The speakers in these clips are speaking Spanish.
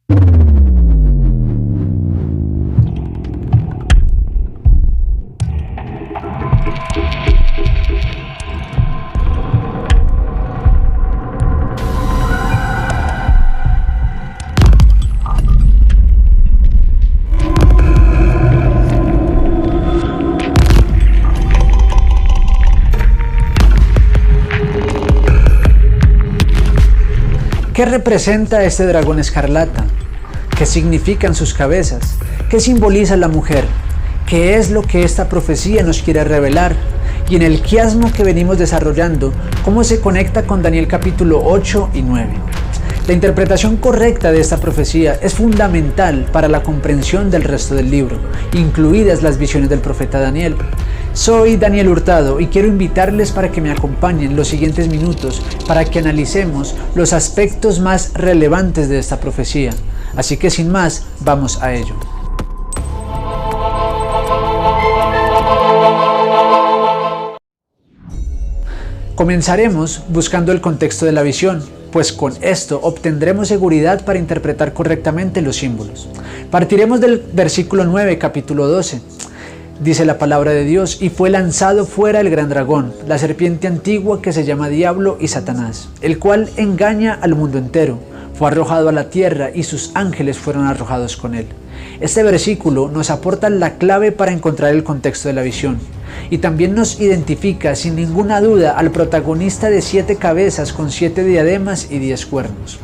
¿Qué representa este dragón escarlata? ¿Qué significan sus cabezas? ¿Qué simboliza la mujer? ¿Qué es lo que esta profecía nos quiere revelar? Y en el quiasmo que venimos desarrollando, ¿cómo se conecta con Daniel capítulo 8 y 9? La interpretación correcta de esta profecía es fundamental para la comprensión del resto del libro, incluidas las visiones del profeta Daniel. Soy Daniel Hurtado y quiero invitarles para que me acompañen los siguientes minutos para que analicemos los aspectos más relevantes de esta profecía. Así que sin más, vamos a ello. Comenzaremos buscando el contexto de la visión, pues con esto obtendremos seguridad para interpretar correctamente los símbolos. Partiremos del versículo 9, capítulo 12. Dice la palabra de Dios: y fue lanzado fuera el gran dragón, la serpiente antigua que se llama Diablo y Satanás, el cual engaña al mundo entero. Fue arrojado a la tierra y sus ángeles fueron arrojados con él. Este versículo nos aporta la clave para encontrar el contexto de la visión y también nos identifica sin ninguna duda al protagonista de 7 cabezas con 7 diademas y 10 cuernos.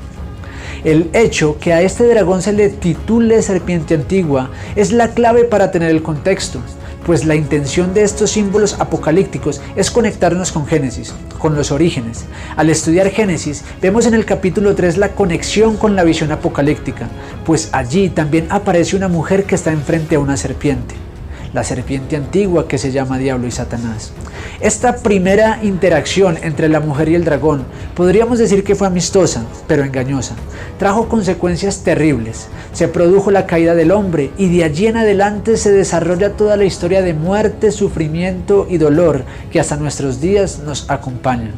El hecho que a este dragón se le titule serpiente antigua es la clave para tener el contexto, pues la intención de estos símbolos apocalípticos es conectarnos con Génesis, con los orígenes. Al estudiar Génesis, vemos en el capítulo 3 la conexión con la visión apocalíptica, pues allí también aparece una mujer que está enfrente a una serpiente, la serpiente antigua que se llama Diablo y Satanás. Esta primera interacción entre la mujer y el dragón podríamos decir que fue amistosa, pero engañosa. Trajo consecuencias terribles. Se produjo la caída del hombre y de allí en adelante se desarrolla toda la historia de muerte, sufrimiento y dolor que hasta nuestros días nos acompañan.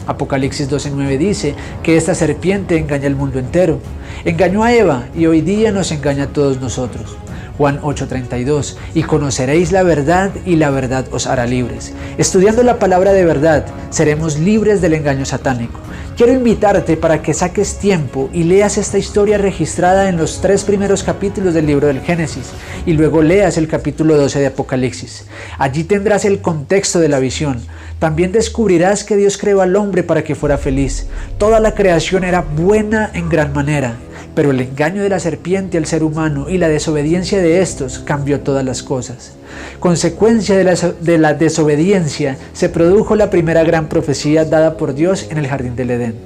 Apocalipsis 12:9 dice que esta serpiente engaña al mundo entero. Engañó a Eva y hoy día nos engaña a todos nosotros. Juan 8:32, y conoceréis la verdad y la verdad os hará libres. Estudiando la palabra de verdad, seremos libres del engaño satánico. Quiero invitarte para que saques tiempo y leas esta historia registrada en los 3 primeros capítulos del libro del Génesis y luego leas el capítulo 12 de Apocalipsis. Allí tendrás el contexto de la visión. También descubrirás que Dios creó al hombre para que fuera feliz. Toda la creación era buena en gran manera, pero el engaño de la serpiente al ser humano y la desobediencia de estos cambió todas las cosas. Consecuencia de la desobediencia se produjo la primera gran profecía dada por Dios en el jardín del Edén,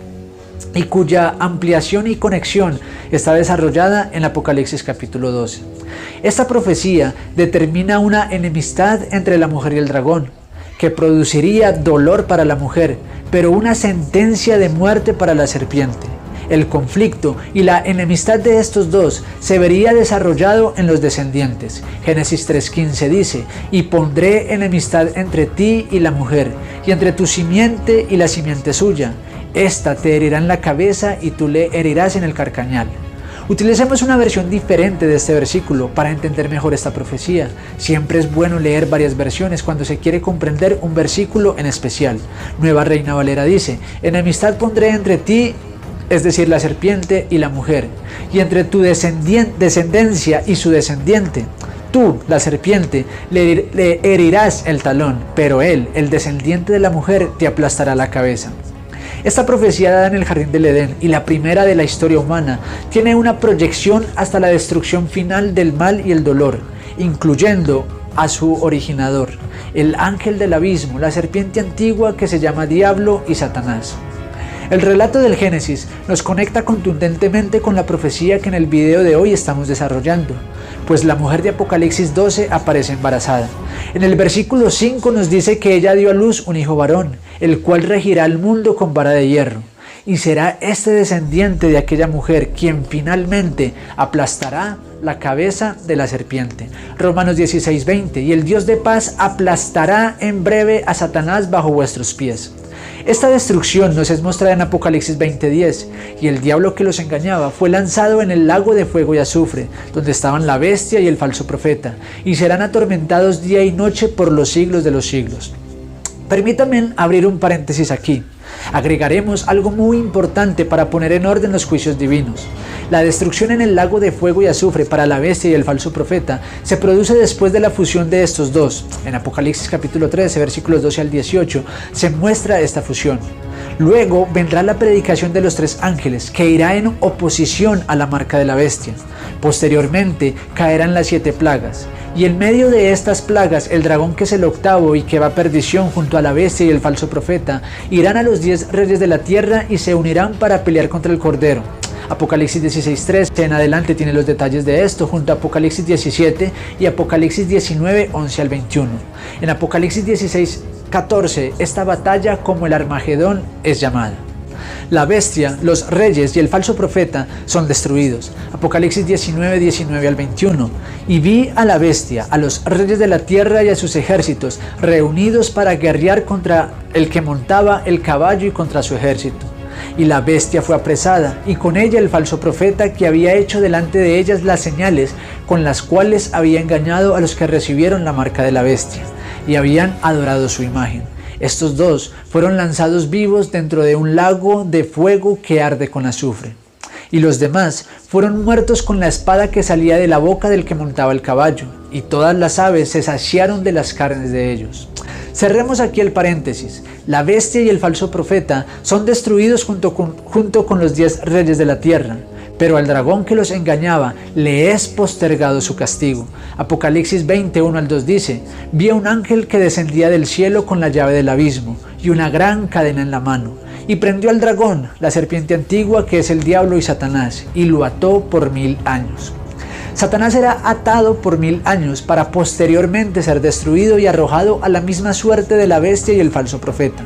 y cuya ampliación y conexión está desarrollada en Apocalipsis capítulo 12. Esta profecía determina una enemistad entre la mujer y el dragón, que produciría dolor para la mujer, pero una sentencia de muerte para la serpiente. El conflicto y la enemistad de estos dos se vería desarrollado en los descendientes. Génesis 3:15 dice: y pondré enemistad entre ti y la mujer, y entre tu simiente y la simiente suya. Esta te herirá en la cabeza y tú le herirás en el carcañal. Utilicemos una versión diferente de este versículo para entender mejor esta profecía. Siempre es bueno leer varias versiones cuando se quiere comprender un versículo en especial. Nueva Reina Valera dice: enemistad pondré entre ti, es decir, la serpiente y la mujer, y entre tu descendencia y su descendiente. Tú, la serpiente, le herirás el talón, pero él, el descendiente de la mujer, te aplastará la cabeza. Esta profecía dada en el jardín del Edén y la primera de la historia humana tiene una proyección hasta la destrucción final del mal y el dolor, incluyendo a su originador, el ángel del abismo, la serpiente antigua que se llama Diablo y Satanás. El relato del Génesis nos conecta contundentemente con la profecía que en el video de hoy estamos desarrollando, pues la mujer de Apocalipsis 12 aparece embarazada. En el versículo 5 nos dice que ella dio a luz un hijo varón, el cual regirá el mundo con vara de hierro, y será este descendiente de aquella mujer quien finalmente aplastará la cabeza de la serpiente. Romanos 16:20, y el Dios de paz aplastará en breve a Satanás bajo vuestros pies. Esta destrucción nos es mostrada en Apocalipsis 20:10, y el diablo que los engañaba fue lanzado en el lago de fuego y azufre, donde estaban la bestia y el falso profeta, y serán atormentados día y noche por los siglos de los siglos. Permítanme abrir un paréntesis aquí. Agregaremos algo muy importante para poner en orden los juicios divinos. La destrucción en el lago de fuego y azufre para la bestia y el falso profeta se produce después de la fusión de estos dos. En Apocalipsis capítulo 13, versículos 12 al 18, se muestra esta fusión. Luego vendrá la predicación de los 3 ángeles, que irá en oposición a la marca de la bestia. Posteriormente caerán las 7 plagas. Y en medio de estas plagas, el dragón, que es el octavo y que va a perdición junto a la bestia y el falso profeta, irán a los 10 reyes de la tierra y se unirán para pelear contra el Cordero. Apocalipsis 16:3 en adelante tiene los detalles de esto, junto a Apocalipsis 17 y Apocalipsis 19, 11 al 21. En Apocalipsis 16:14, esta batalla, como el Armagedón, es llamada. La bestia, los reyes y el falso profeta son destruidos. Apocalipsis 19, 19 al 21. Y vi a la bestia, a los reyes de la tierra y a sus ejércitos, reunidos para guerrear contra el que montaba el caballo y contra su ejército. Y la bestia fue apresada, y con ella el falso profeta, que había hecho delante de ellas las señales con las cuales había engañado a los que recibieron la marca de la bestia, y habían adorado su imagen. Estos dos fueron lanzados vivos dentro de un lago de fuego que arde con azufre. Y los demás fueron muertos con la espada que salía de la boca del que montaba el caballo, y todas las aves se saciaron de las carnes de ellos. Cerremos aquí el paréntesis. La bestia y el falso profeta son destruidos junto con los 10 reyes de la tierra, pero al dragón que los engañaba le es postergado su castigo. Apocalipsis 20, 1 al 2 dice: vi a un ángel que descendía del cielo con la llave del abismo y una gran cadena en la mano, y prendió al dragón, la serpiente antigua, que es el diablo y Satanás, y lo ató por 1000 años. Satanás será atado por 1000 años para posteriormente ser destruido y arrojado a la misma suerte de la bestia y el falso profeta.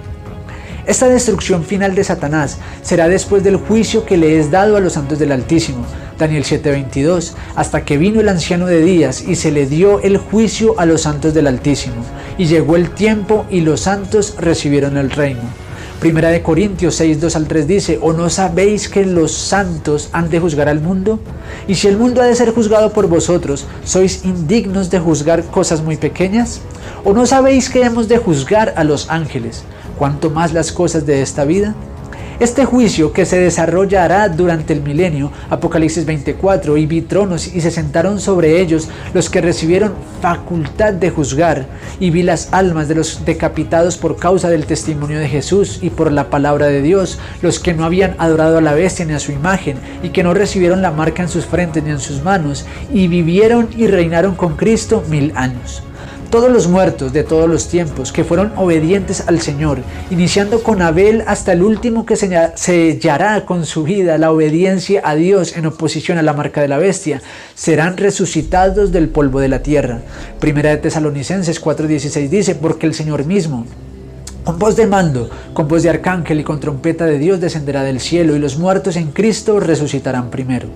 Esta destrucción final de Satanás será después del juicio que le es dado a los santos del Altísimo, Daniel 7:22, hasta que vino el anciano de días y se le dio el juicio a los santos del Altísimo, y llegó el tiempo y los santos recibieron el reino. Primera de Corintios 6, 2 al 3 dice: ¿o no sabéis que los santos han de juzgar al mundo? Y si el mundo ha de ser juzgado por vosotros, ¿sois indignos de juzgar cosas muy pequeñas? ¿O no sabéis que hemos de juzgar a los ángeles? ¿Cuánto más las cosas de esta vida? Este juicio, que se desarrollará durante el milenio, Apocalipsis 24, y vi tronos y se sentaron sobre ellos los que recibieron facultad de juzgar, y vi las almas de los decapitados por causa del testimonio de Jesús y por la palabra de Dios, los que no habían adorado a la bestia ni a su imagen, y que no recibieron la marca en sus frentes ni en sus manos, y vivieron y reinaron con Cristo 1000 años. Todos los muertos de todos los tiempos que fueron obedientes al Señor, iniciando con Abel hasta el último que sellará con su vida la obediencia a Dios en oposición a la marca de la bestia, serán resucitados del polvo de la tierra. Primera de Tesalonicenses 4:16 dice: porque el Señor mismo, con voz de mando, con voz de arcángel y con trompeta de Dios, descenderá del cielo, y los muertos en Cristo resucitarán primero.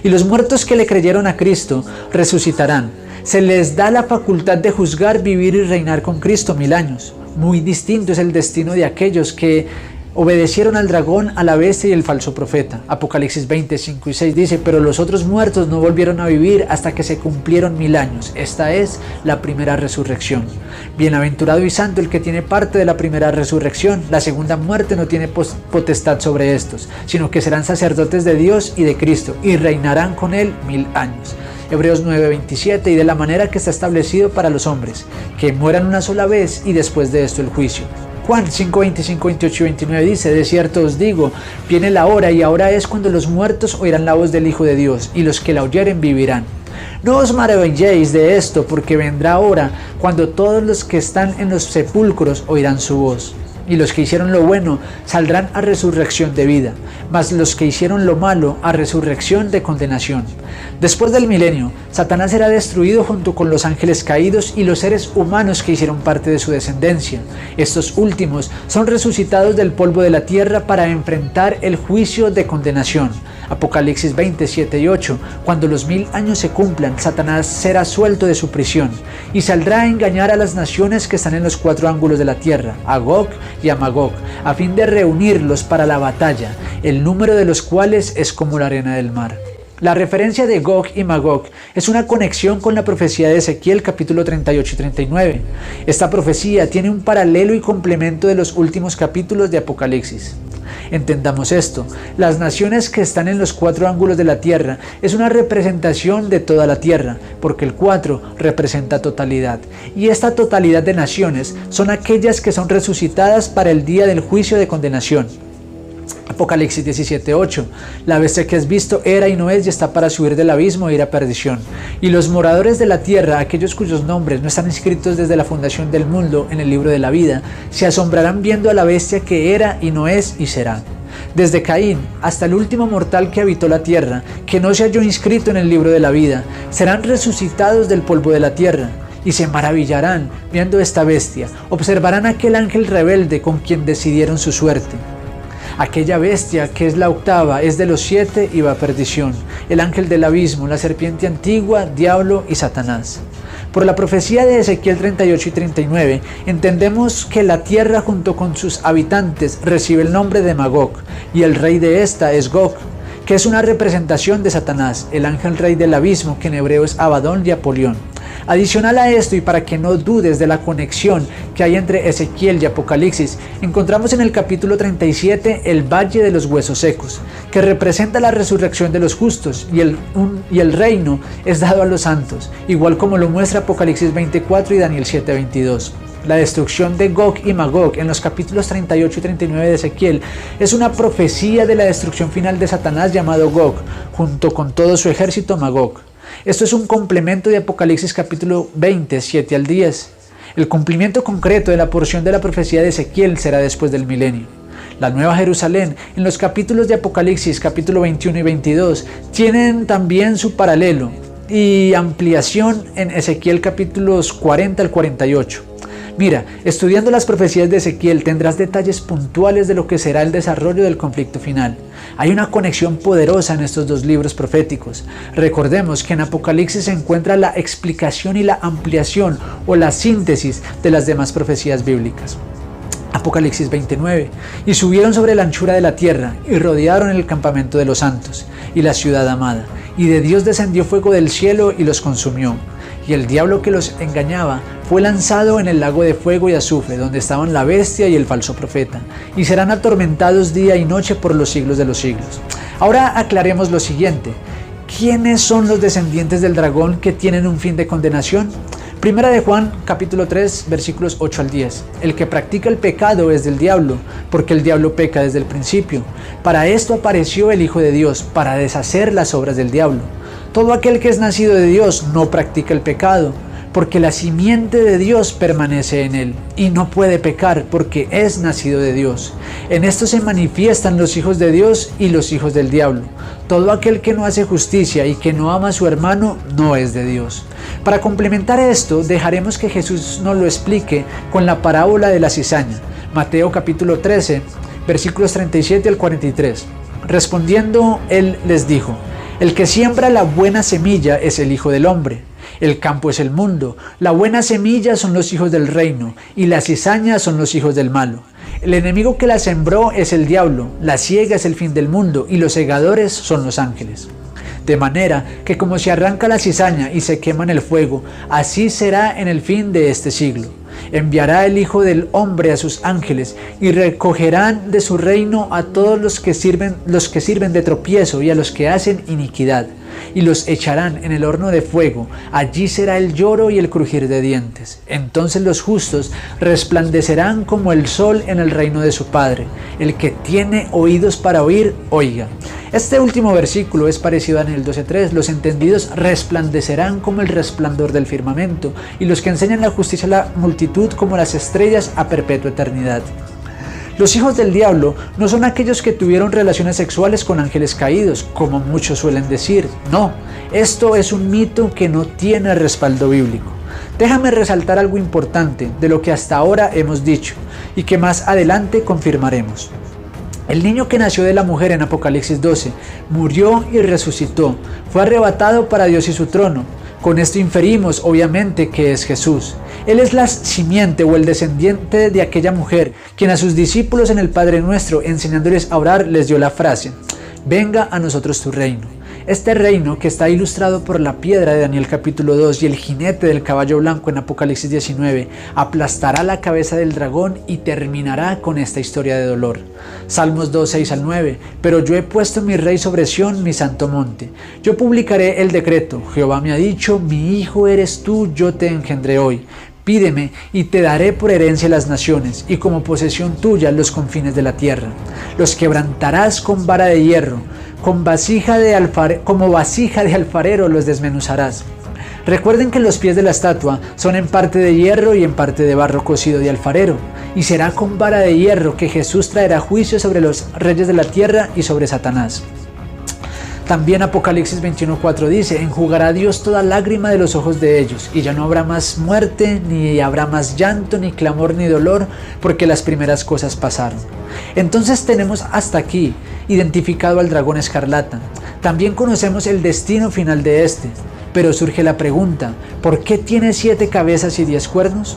Y los muertos que le creyeron a Cristo resucitarán. Se les da la facultad de juzgar, vivir y reinar con Cristo 1000 años. Muy distinto es el destino de aquellos que obedecieron al dragón, a la bestia y el falso profeta. Apocalipsis 20, 5 y 6 dice: pero los otros muertos no volvieron a vivir hasta que se cumplieron 1000 años. Esta es la primera resurrección. Bienaventurado y santo el que tiene parte de la primera resurrección. La segunda muerte no tiene potestad sobre estos, sino que serán sacerdotes de Dios y de Cristo, y reinarán con él 1000 años. Hebreos 9:27, y de la manera que está establecido para los hombres, que mueran una sola vez y después de esto el juicio. Juan 5, 25, 28 y 29 dice: de cierto os digo, viene la hora, y ahora es, cuando los muertos oirán la voz del Hijo de Dios, y los que la oyeren vivirán. No os maravilléis de esto, porque vendrá hora cuando todos los que están en los sepulcros oirán su voz. Y los que hicieron lo bueno saldrán a resurrección de vida, mas los que hicieron lo malo a resurrección de condenación. Después del milenio, Satanás será destruido junto con los ángeles caídos y los seres humanos que hicieron parte de su descendencia. Estos últimos son resucitados del polvo de la tierra para enfrentar el juicio de condenación. Apocalipsis 20, 7 y 8. Cuando los 1000 años se cumplan, Satanás será suelto de su prisión y saldrá a engañar a las naciones que están en los 4 ángulos de la tierra, a Gog y a Magog, a fin de reunirlos para la batalla, el número de los cuales es como la arena del mar. La referencia de Gog y Magog es una conexión con la profecía de Ezequiel capítulo 38 y 39. Esta profecía tiene un paralelo y complemento de los últimos capítulos de Apocalipsis. Entendamos esto: las naciones que están en los 4 ángulos de la tierra es una representación de toda la tierra, porque el 4 representa totalidad, y esta totalidad de naciones son aquellas que son resucitadas para el día del juicio de condenación. Apocalipsis 17:8. La bestia que has visto era y no es, y está para subir del abismo e ir a perdición. Y los moradores de la tierra, aquellos cuyos nombres no están inscritos desde la fundación del mundo en el libro de la vida, se asombrarán viendo a la bestia que era y no es y será. Desde Caín hasta el último mortal que habitó la tierra, que no se halló inscrito en el libro de la vida, serán resucitados del polvo de la tierra. Y se maravillarán viendo esta bestia, observarán aquel ángel rebelde con quien decidieron su suerte. Aquella bestia, que es la octava, es de los 7 y va a perdición, el ángel del abismo, la serpiente antigua, diablo y Satanás. Por la profecía de Ezequiel 38 y 39, entendemos que la tierra junto con sus habitantes recibe el nombre de Magog, y el rey de esta es Gog, que es una representación de Satanás, el ángel rey del abismo, que en hebreo es Abadón y Apolión. Adicional a esto, y para que no dudes de la conexión que hay entre Ezequiel y Apocalipsis, encontramos en el capítulo 37 el Valle de los Huesos Secos, que representa la resurrección de los justos, y el reino es dado a los santos, igual como lo muestra Apocalipsis 24 y Daniel 7:22. La destrucción de Gog y Magog en los capítulos 38 y 39 de Ezequiel es una profecía de la destrucción final de Satanás llamado Gog, junto con todo su ejército Magog. Esto es un complemento de Apocalipsis capítulo 20, 7 al 10. El cumplimiento concreto de la porción de la profecía de Ezequiel será después del milenio. La Nueva Jerusalén, en los capítulos de Apocalipsis capítulo 21 y 22, tienen también su paralelo y ampliación en Ezequiel capítulos 40 al 48. Mira, estudiando las profecías de Ezequiel tendrás detalles puntuales de lo que será el desarrollo del conflicto final. Hay una conexión poderosa en estos dos libros proféticos. Recordemos que en Apocalipsis se encuentra la explicación y la ampliación o la síntesis de las demás profecías bíblicas. Apocalipsis 29. Y subieron sobre la anchura de la tierra y rodearon el campamento de los santos y la ciudad amada. Y de Dios descendió fuego del cielo y los consumió. Y el diablo que los engañaba fue lanzado en el lago de fuego y azufre, donde estaban la bestia y el falso profeta, y serán atormentados día y noche por los siglos de los siglos. Ahora aclaremos lo siguiente: ¿quiénes son los descendientes del dragón que tienen un fin de condenación? Primera de Juan, capítulo 3, versículos 8 al 10. El que practica el pecado es del diablo, porque el diablo peca desde el principio. Para esto apareció el Hijo de Dios, para deshacer las obras del diablo. Todo aquel que es nacido de Dios no practica el pecado, porque la simiente de Dios permanece en él, y no puede pecar porque es nacido de Dios. En esto se manifiestan los hijos de Dios y los hijos del diablo. Todo aquel que no hace justicia y que no ama a su hermano no es de Dios. Para complementar esto, dejaremos que Jesús nos lo explique con la parábola de la cizaña. Mateo capítulo 13, versículos 37 al 43. Respondiendo, él les dijo: el que siembra la buena semilla es el Hijo del Hombre. El campo es el mundo. La buena semilla son los hijos del reino, y la cizaña son los hijos del malo. El enemigo que la sembró es el diablo. La siega es el fin del mundo, y los segadores son los ángeles. De manera que como se arranca la cizaña y se quema en el fuego, así será en el fin de este siglo. Enviará el Hijo del Hombre a sus ángeles, y recogerán de su reino a todos los que sirven de tropiezo y a los que hacen iniquidad, y los echarán en el horno de fuego. Allí será el lloro y el crujir de dientes. Entonces los justos resplandecerán como el sol en el reino de su Padre. El que tiene oídos para oír, oiga. Este último versículo es parecido a Daniel 12:3. Los entendidos resplandecerán como el resplandor del firmamento, y los que enseñan la justicia a la multitud como las estrellas a perpetua eternidad. Los hijos del diablo no son aquellos que tuvieron relaciones sexuales con ángeles caídos, como muchos suelen decir. No, esto es un mito que no tiene respaldo bíblico. Déjame resaltar algo importante de lo que hasta ahora hemos dicho y que más adelante confirmaremos. El niño que nació de la mujer en Apocalipsis 12 murió y resucitó, fue arrebatado para Dios y su trono, Con esto inferimos, obviamente, que es Jesús. Él es la simiente o el descendiente de aquella mujer, quien a sus discípulos en el Padre Nuestro, enseñándoles a orar, les dio la frase: venga a nosotros tu reino. Este reino, que está ilustrado por la piedra de Daniel capítulo 2 y el jinete del caballo blanco en Apocalipsis 19, aplastará la cabeza del dragón y terminará con esta historia de dolor. Salmos 2, 6 al 9. Pero yo he puesto mi rey sobre Sión, mi santo monte. Yo publicaré el decreto. Jehová me ha dicho: mi hijo eres tú, yo te engendré hoy. Pídeme y te daré por herencia las naciones, y como posesión tuya los confines de la tierra. Los quebrantarás con vara de hierro, como vasija de alfarero los desmenuzarás. Recuerden que los pies de la estatua son en parte de hierro y en parte de barro cocido de alfarero, y será con vara de hierro que Jesús traerá juicio sobre los reyes de la tierra y sobre Satanás. También Apocalipsis 21:4 dice: enjugará Dios toda lágrima de los ojos de ellos, y ya no habrá más muerte, ni habrá más llanto, ni clamor, ni dolor, porque las primeras cosas pasaron. Entonces tenemos hasta aquí identificado al dragón escarlata. También conocemos el destino final de este, pero surge la pregunta: ¿por qué tiene 7 cabezas y 10 cuernos?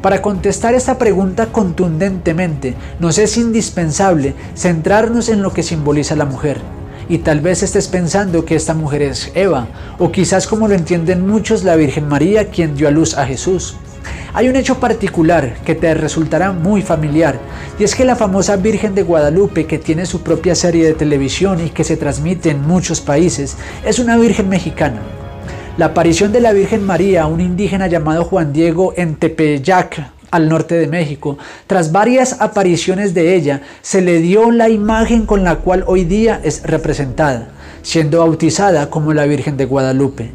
Para contestar esta pregunta contundentemente, nos es indispensable centrarnos en lo que simboliza la mujer. Y tal vez estés pensando que esta mujer es Eva, o quizás, como lo entienden muchos, la Virgen María, quien dio a luz a Jesús. Hay un hecho particular que te resultará muy familiar, y es que la famosa Virgen de Guadalupe, que tiene su propia serie de televisión y que se transmite en muchos países, es una virgen mexicana. La aparición de la Virgen María a un indígena llamado Juan Diego en Tepeyac, al norte de México, tras varias apariciones de ella, se le dio la imagen con la cual hoy día es representada, siendo bautizada como la Virgen de Guadalupe.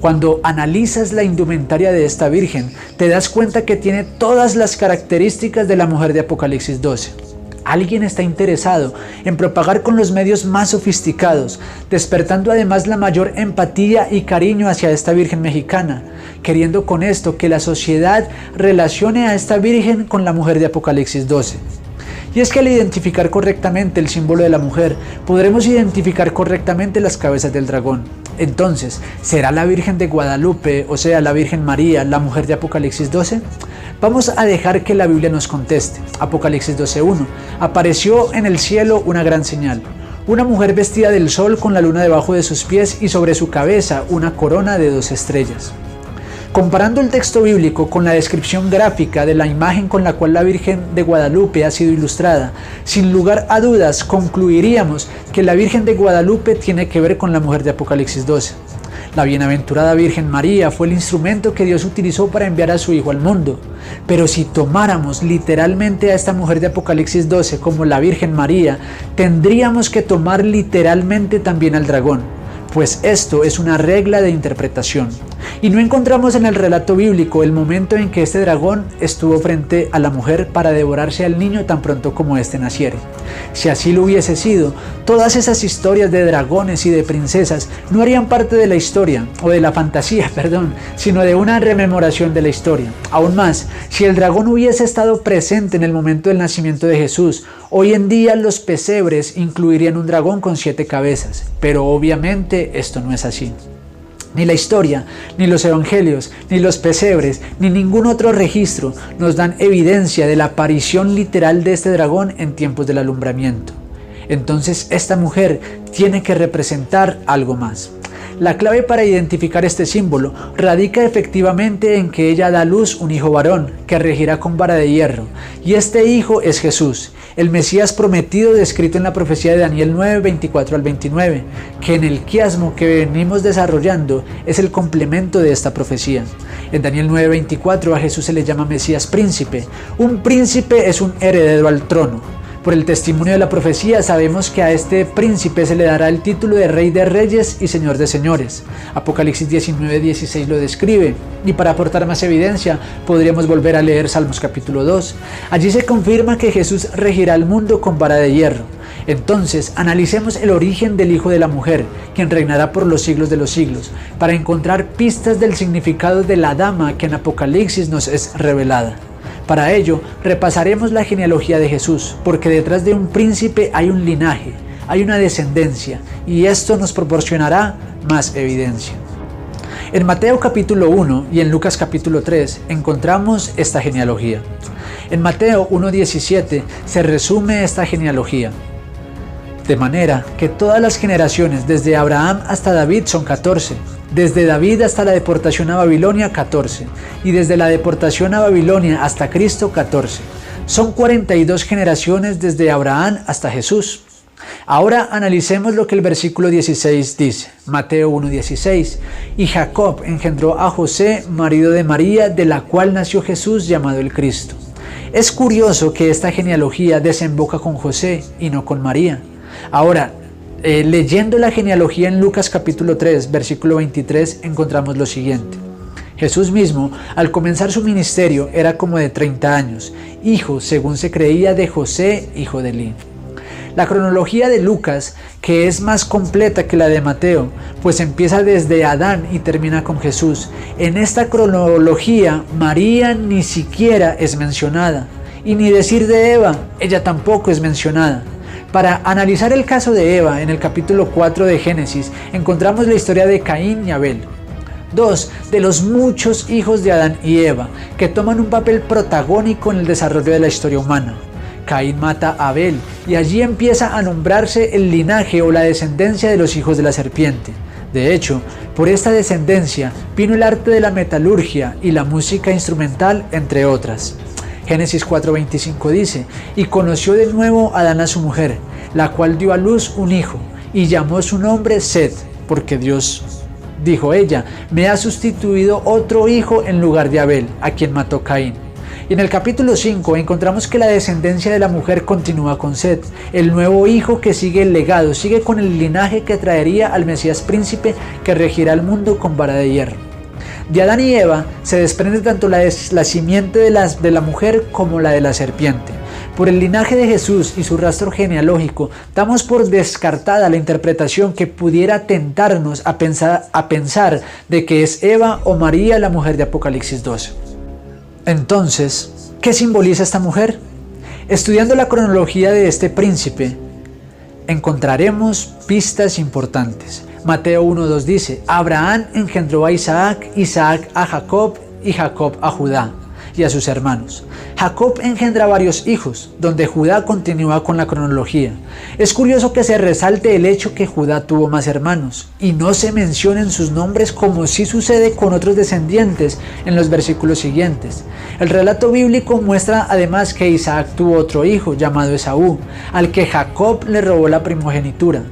Cuando analizas la indumentaria de esta Virgen, te das cuenta que tiene todas las características de la mujer de Apocalipsis 12. Alguien está interesado en propagar con los medios más sofisticados, despertando además la mayor empatía y cariño hacia esta Virgen mexicana, queriendo con esto que la sociedad relacione a esta Virgen con la mujer de Apocalipsis 12. Y es que al identificar correctamente el símbolo de la mujer, podremos identificar correctamente las cabezas del dragón. Entonces, ¿será la Virgen de Guadalupe, o sea, la Virgen María, la mujer de Apocalipsis 12? Vamos a dejar que la Biblia nos conteste. Apocalipsis 12:1. Apareció en el cielo una gran señal: una mujer vestida del sol con la luna debajo de sus pies y sobre su cabeza una corona de 2 estrellas. Comparando el texto bíblico con la descripción gráfica de la imagen con la cual la Virgen de Guadalupe ha sido ilustrada, sin lugar a dudas concluiríamos que la Virgen de Guadalupe tiene que ver con la mujer de Apocalipsis 12. La bienaventurada Virgen María fue el instrumento que Dios utilizó para enviar a su Hijo al mundo. Pero si tomáramos literalmente a esta mujer de Apocalipsis 12 como la Virgen María, tendríamos que tomar literalmente también al dragón, pues esto es una regla de interpretación. Y no encontramos en el relato bíblico el momento en que este dragón estuvo frente a la mujer para devorarse al niño tan pronto como éste naciere. Si así lo hubiese sido, todas esas historias de dragones y de princesas no harían parte de la historia, o de la fantasía, sino de una rememoración de la historia. Aún más, si el dragón hubiese estado presente en el momento del nacimiento de Jesús, hoy en día los pesebres incluirían un dragón con 7 cabezas, pero obviamente esto no es así. Ni la historia, ni los evangelios, ni los pesebres, ni ningún otro registro nos dan evidencia de la aparición literal de este dragón en tiempos del alumbramiento. Entonces esta mujer tiene que representar algo más. La clave para identificar este símbolo radica efectivamente en que ella da a luz un hijo varón que regirá con vara de hierro, y este hijo es Jesús, el Mesías prometido descrito en la profecía de Daniel 9, 24 al 29, que en el quiasmo que venimos desarrollando es el complemento de esta profecía. En Daniel 9, 24 a Jesús se le llama Mesías príncipe. Un príncipe es un heredero al trono. Por el testimonio de la profecía sabemos que a este príncipe se le dará el título de Rey de Reyes y Señor de Señores. Apocalipsis 19:16 lo describe, y para aportar más evidencia podríamos volver a leer Salmos capítulo 2. Allí se confirma que Jesús regirá el mundo con vara de hierro. Entonces analicemos el origen del Hijo de la Mujer, quien reinará por los siglos de los siglos, para encontrar pistas del significado de la dama que en Apocalipsis nos es revelada. Para ello, repasaremos la genealogía de Jesús, porque detrás de un príncipe hay un linaje, hay una descendencia, y esto nos proporcionará más evidencia. En Mateo capítulo 1 y en Lucas capítulo 3 encontramos esta genealogía. En Mateo 1:17 se resume esta genealogía. De manera que todas las generaciones desde Abraham hasta David son 14, desde David hasta la deportación a Babilonia 14, y desde la deportación a Babilonia hasta Cristo 14. Son 42 generaciones desde Abraham hasta Jesús. Ahora analicemos lo que el versículo 16 dice, Mateo 1:16, y Jacob engendró a José, marido de María, de la cual nació Jesús llamado el Cristo. Es curioso que esta genealogía desemboca con José y no con María. Ahora, leyendo la genealogía en Lucas capítulo 3, versículo 23, encontramos lo siguiente. Jesús mismo, al comenzar su ministerio, era como de 30 años, hijo, según se creía, de José, hijo de Elí. La cronología de Lucas, que es más completa que la de Mateo, pues empieza desde Adán y termina con Jesús. En esta cronología, María ni siquiera es mencionada, y ni decir de Eva, ella tampoco es mencionada. Para analizar el caso de Eva, en el capítulo 4 de Génesis, encontramos la historia de Caín y Abel, dos de los muchos hijos de Adán y Eva, que toman un papel protagónico en el desarrollo de la historia humana. Caín mata a Abel, y allí empieza a nombrarse el linaje o la descendencia de los hijos de la serpiente. De hecho, por esta descendencia vino el arte de la metalurgia y la música instrumental, entre otras. Génesis 4:25 dice, y conoció de nuevo Adán a su mujer, la cual dio a luz un hijo, y llamó su nombre Set, porque Dios, dijo ella, me ha sustituido otro hijo en lugar de Abel, a quien mató Caín. Y en el capítulo 5 encontramos que la descendencia de la mujer continúa con Set, el nuevo hijo que sigue el legado, sigue con el linaje que traería al Mesías príncipe que regirá el mundo con vara de hierro. De Adán y Eva se desprende tanto la simiente de la mujer como la de la serpiente. Por el linaje de Jesús y su rastro genealógico, damos por descartada la interpretación que pudiera tentarnos a pensar de que es Eva o María la mujer de Apocalipsis 12. Entonces, ¿qué simboliza esta mujer? Estudiando la cronología de este príncipe, encontraremos pistas importantes. Mateo 1:2 dice, Abraham engendró a Isaac, Isaac a Jacob y Jacob a Judá y a sus hermanos. Jacob engendra varios hijos, donde Judá continúa con la cronología. Es curioso que se resalte el hecho que Judá tuvo más hermanos y no se mencionen sus nombres como sí sucede con otros descendientes en los versículos siguientes. El relato bíblico muestra además que Isaac tuvo otro hijo llamado Esaú, al que Jacob le robó la primogenitura.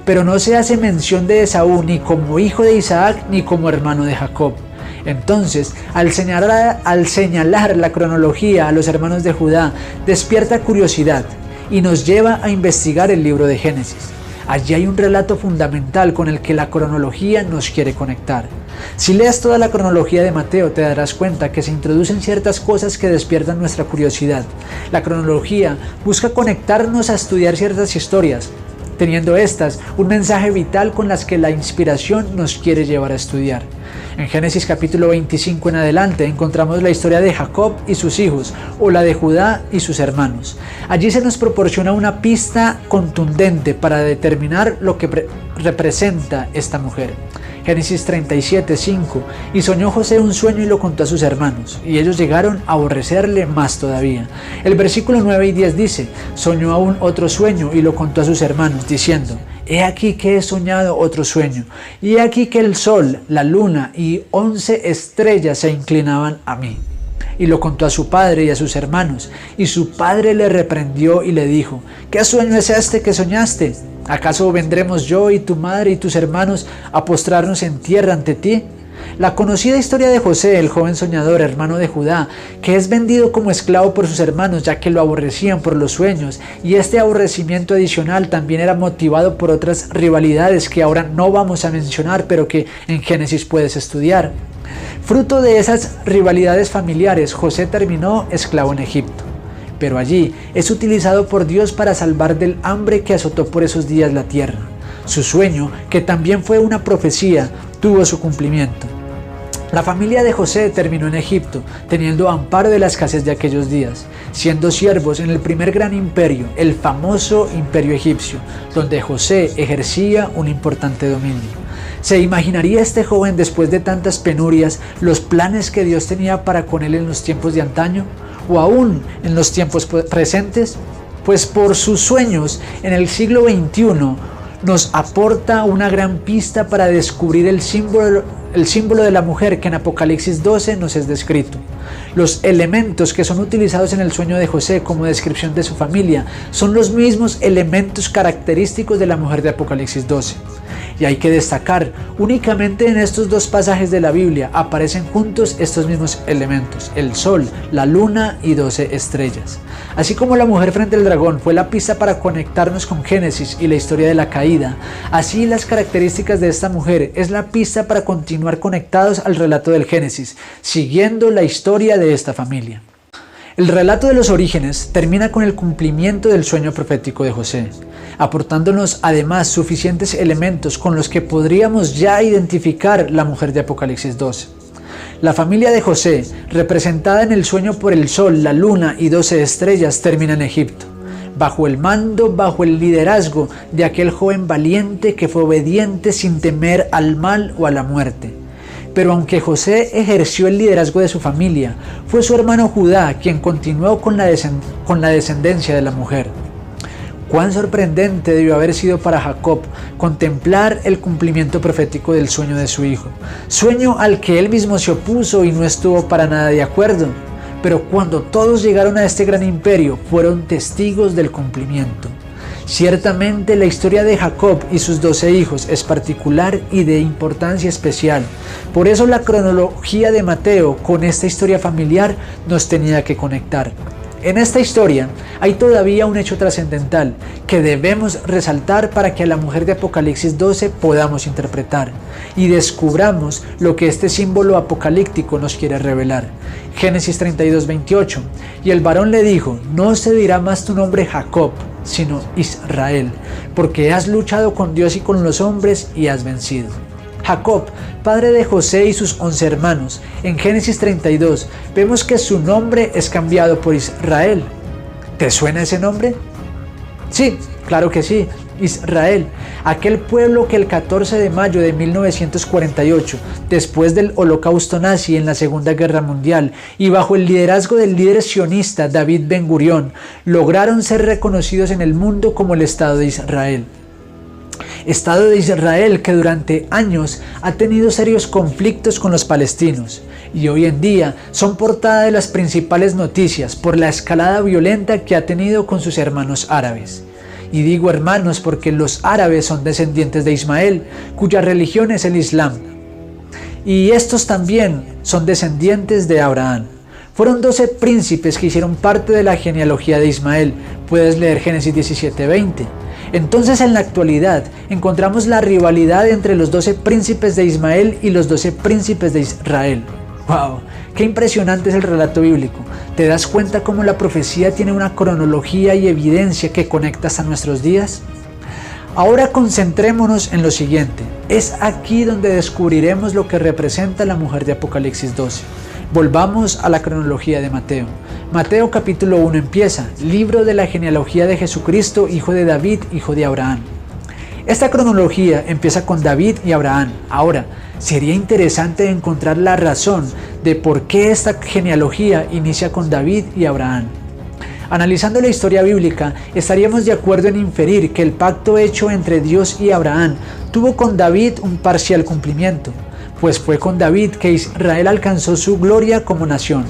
Pero no se hace mención de Esaú ni como hijo de Isaac ni como hermano de Jacob. Entonces, al señalar la cronología a los hermanos de Judá, despierta curiosidad y nos lleva a investigar el libro de Génesis. Allí hay un relato fundamental con el que la cronología nos quiere conectar. Si lees toda la cronología de Mateo, te darás cuenta que se introducen ciertas cosas que despiertan nuestra curiosidad. La cronología busca conectarnos a estudiar ciertas historias, teniendo estas un mensaje vital con las que la inspiración nos quiere llevar a estudiar. En Génesis capítulo 25 en adelante encontramos la historia de Jacob y sus hijos, o la de Judá y sus hermanos. Allí se nos proporciona una pista contundente para determinar lo que representa esta mujer. Génesis 37:5, y soñó José un sueño y lo contó a sus hermanos, y ellos llegaron a aborrecerle más todavía. El versículo 9 y 10 dice, soñó aún otro sueño y lo contó a sus hermanos, diciendo, he aquí que he soñado otro sueño, y he aquí que el sol, la luna y 11 estrellas se inclinaban a mí. Y lo contó a su padre y a sus hermanos, y su padre le reprendió y le dijo, ¿qué sueño es este que soñaste? ¿Acaso vendremos yo y tu madre y tus hermanos a postrarnos en tierra ante ti? La conocida historia de José, el joven soñador, hermano de Judá, que es vendido como esclavo por sus hermanos ya que lo aborrecían por los sueños, y este aborrecimiento adicional también era motivado por otras rivalidades que ahora no vamos a mencionar, pero que en Génesis puedes estudiar. Fruto de esas rivalidades familiares, José terminó esclavo en Egipto. Pero allí es utilizado por Dios para salvar del hambre que azotó por esos días la tierra. Su sueño, que también fue una profecía, tuvo su cumplimiento. La familia de José terminó en Egipto, teniendo amparo de la escasez de aquellos días, siendo siervos en el primer gran imperio, el famoso imperio egipcio, donde José ejercía un importante dominio. ¿Se imaginaría este joven después de tantas penurias los planes que Dios tenía para con él en los tiempos de antaño o aún en los tiempos presentes? Pues por sus sueños en el siglo XXI nos aporta una gran pista para descubrir el símbolo de la mujer que en Apocalipsis 12 nos es descrito. Los elementos que son utilizados en el sueño de José como descripción de su familia son los mismos elementos característicos de la mujer de Apocalipsis 12. Y hay que destacar, únicamente en estos dos pasajes de la Biblia aparecen juntos estos mismos elementos: el sol, la luna y 12 estrellas. Así como la mujer frente al dragón fue la pista para conectarnos con Génesis y la historia de la caída, así las características de esta mujer es la pista para continuar conectados al relato del Génesis, siguiendo la historia de esta familia. El relato de los orígenes termina con el cumplimiento del sueño profético de José, aportándonos además suficientes elementos con los que podríamos ya identificar la mujer de Apocalipsis 12. La familia de José, representada en el sueño por el sol, la luna y 12 estrellas, termina en Egipto, bajo el mando, bajo el liderazgo de aquel joven valiente que fue obediente sin temer al mal o a la muerte. Pero aunque José ejerció el liderazgo de su familia, fue su hermano Judá quien continuó con la descendencia de la mujer. Cuán sorprendente debió haber sido para Jacob contemplar el cumplimiento profético del sueño de su hijo, sueño al que él mismo se opuso y no estuvo para nada de acuerdo. Pero cuando todos llegaron a este gran imperio, fueron testigos del cumplimiento. Ciertamente la historia de Jacob y sus 12 hijos es particular y de importancia especial. Por eso la cronología de Mateo con esta historia familiar nos tenía que conectar. En esta historia hay todavía un hecho trascendental que debemos resaltar para que a la mujer de Apocalipsis 12 podamos interpretar y descubramos lo que este símbolo apocalíptico nos quiere revelar. Génesis 32:28. Y el varón le dijo: no se dirá más tu nombre Jacob, sino Israel, porque has luchado con Dios y con los hombres y has vencido. Jacob, padre de José y sus 11 hermanos, en Génesis 32 vemos que su nombre es cambiado por Israel. ¿Te suena ese nombre? Sí, claro que sí, Israel, aquel pueblo que el 14 de mayo de 1948, después del holocausto nazi en la Segunda Guerra Mundial y bajo el liderazgo del líder sionista David Ben-Gurión, lograron ser reconocidos en el mundo como el Estado de Israel. Estado de Israel que durante años ha tenido serios conflictos con los palestinos y hoy en día son portada de las principales noticias por la escalada violenta que ha tenido con sus hermanos árabes. Y digo hermanos porque los árabes son descendientes de Ismael, cuya religión es el Islam. Y estos también son descendientes de Abraham. Fueron 12 príncipes que hicieron parte de la genealogía de Ismael. Puedes leer Génesis 17:20. Entonces en la actualidad encontramos la rivalidad entre los 12 príncipes de Ismael y los 12 príncipes de Israel. ¡Wow! ¡Qué impresionante es el relato bíblico! ¿Te das cuenta cómo la profecía tiene una cronología y evidencia que conecta hasta nuestros días? Ahora concentrémonos en lo siguiente. Es aquí donde descubriremos lo que representa la mujer de Apocalipsis 12. Volvamos a la cronología de Mateo. Mateo capítulo 1 empieza, libro de la genealogía de Jesucristo, hijo de David, hijo de Abraham. Esta cronología empieza con David y Abraham. Ahora, sería interesante encontrar la razón de por qué esta genealogía inicia con David y Abraham. Analizando la historia bíblica, estaríamos de acuerdo en inferir que el pacto hecho entre Dios y Abraham tuvo con David un parcial cumplimiento, pues fue con David que Israel alcanzó su gloria como nación.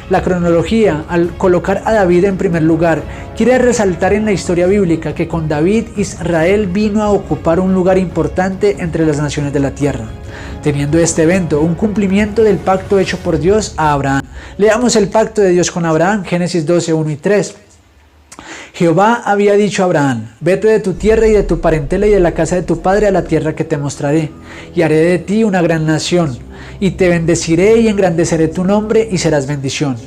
La cronología, al colocar a David en primer lugar, quiere resaltar en la historia bíblica que con David Israel vino a ocupar un lugar importante entre las naciones de la tierra, teniendo este evento un cumplimiento del pacto hecho por Dios a Abraham. Leamos el pacto de Dios con Abraham, Génesis 12, 1 y 3. Jehová había dicho a Abraham: vete de tu tierra y de tu parentela y de la casa de tu padre a la tierra que te mostraré, y haré de ti una gran nación, y te bendeciré y engrandeceré tu nombre y serás bendición.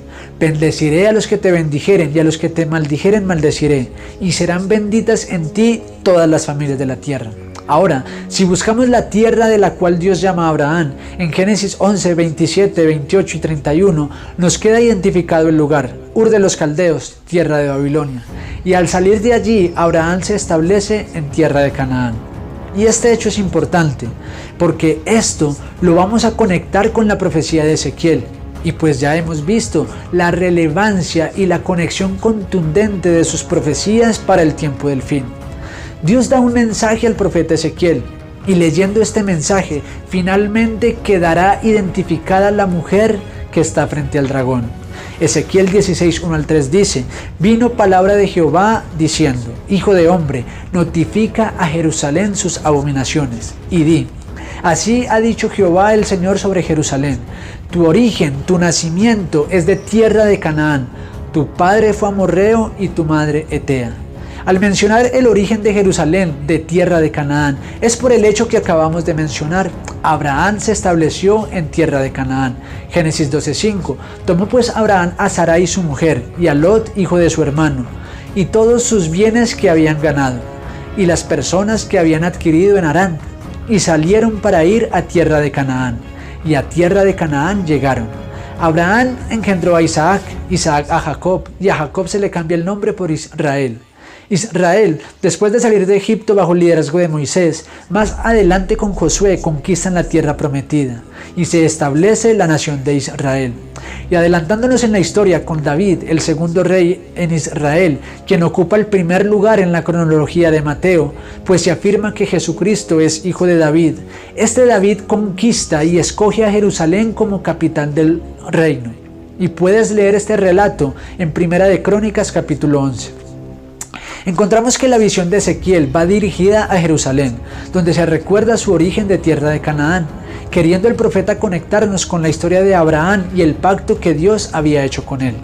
Bendeciré a los que te bendijeren y a los que te maldijeren maldeciré, y serán benditas en ti todas las familias de la tierra. Ahora, si buscamos la tierra de la cual Dios llama a Abraham, en Génesis 11, 27, 28 y 31, nos queda identificado el lugar, Ur de los Caldeos, tierra de Babilonia. Y al salir de allí, Abraham se establece en tierra de Canaán. Y este hecho es importante, porque esto lo vamos a conectar con la profecía de Ezequiel. Y pues ya hemos visto la relevancia y la conexión contundente de sus profecías para el tiempo del fin. Dios da un mensaje al profeta Ezequiel, y leyendo este mensaje, finalmente quedará identificada la mujer que está frente al dragón. Ezequiel 16, 1 al 3 dice: vino palabra de Jehová diciendo: hijo de hombre, notifica a Jerusalén sus abominaciones, y di: así ha dicho Jehová el Señor sobre Jerusalén: tu origen, tu nacimiento es de tierra de Canaán, tu padre fue amorreo y tu madre etea. Al mencionar el origen de Jerusalén, de tierra de Canaán, es por el hecho que acabamos de mencionar. Abraham se estableció en tierra de Canaán. Génesis 12:5. Tomó pues Abraham a Sarai su mujer, y a Lot, hijo de su hermano, y todos sus bienes que habían ganado, y las personas que habían adquirido en Harán, y salieron para ir a tierra de Canaán. Y a tierra de Canaán llegaron. Abraham engendró a Isaac, Isaac a Jacob, y a Jacob se le cambia el nombre por Israel. Israel, después de salir de Egipto bajo el liderazgo de Moisés, más adelante con Josué conquistan la tierra prometida y se establece la nación de Israel. Y adelantándonos en la historia con David, el segundo rey en Israel, quien ocupa el primer lugar en la cronología de Mateo, pues se afirma que Jesucristo es hijo de David. Este David conquista y escoge a Jerusalén como capital del reino. Y puedes leer este relato en Primera de Crónicas capítulo 11. Encontramos que la visión de Ezequiel va dirigida a Jerusalén, donde se recuerda su origen de tierra de Canaán, queriendo el profeta conectarnos con la historia de Abraham y el pacto que Dios había hecho con él.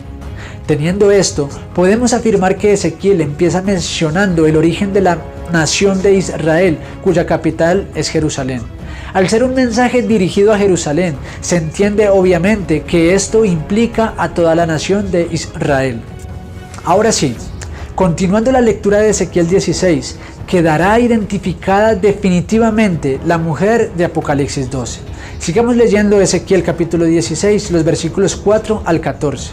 Teniendo esto, podemos afirmar que Ezequiel empieza mencionando el origen de la nación de Israel, cuya capital es Jerusalén. Al ser un mensaje dirigido a Jerusalén, se entiende obviamente que esto implica a toda la nación de Israel. Ahora sí, continuando la lectura de Ezequiel 16, quedará identificada definitivamente la mujer de Apocalipsis 12. Sigamos leyendo Ezequiel capítulo 16, los versículos 4 al 14.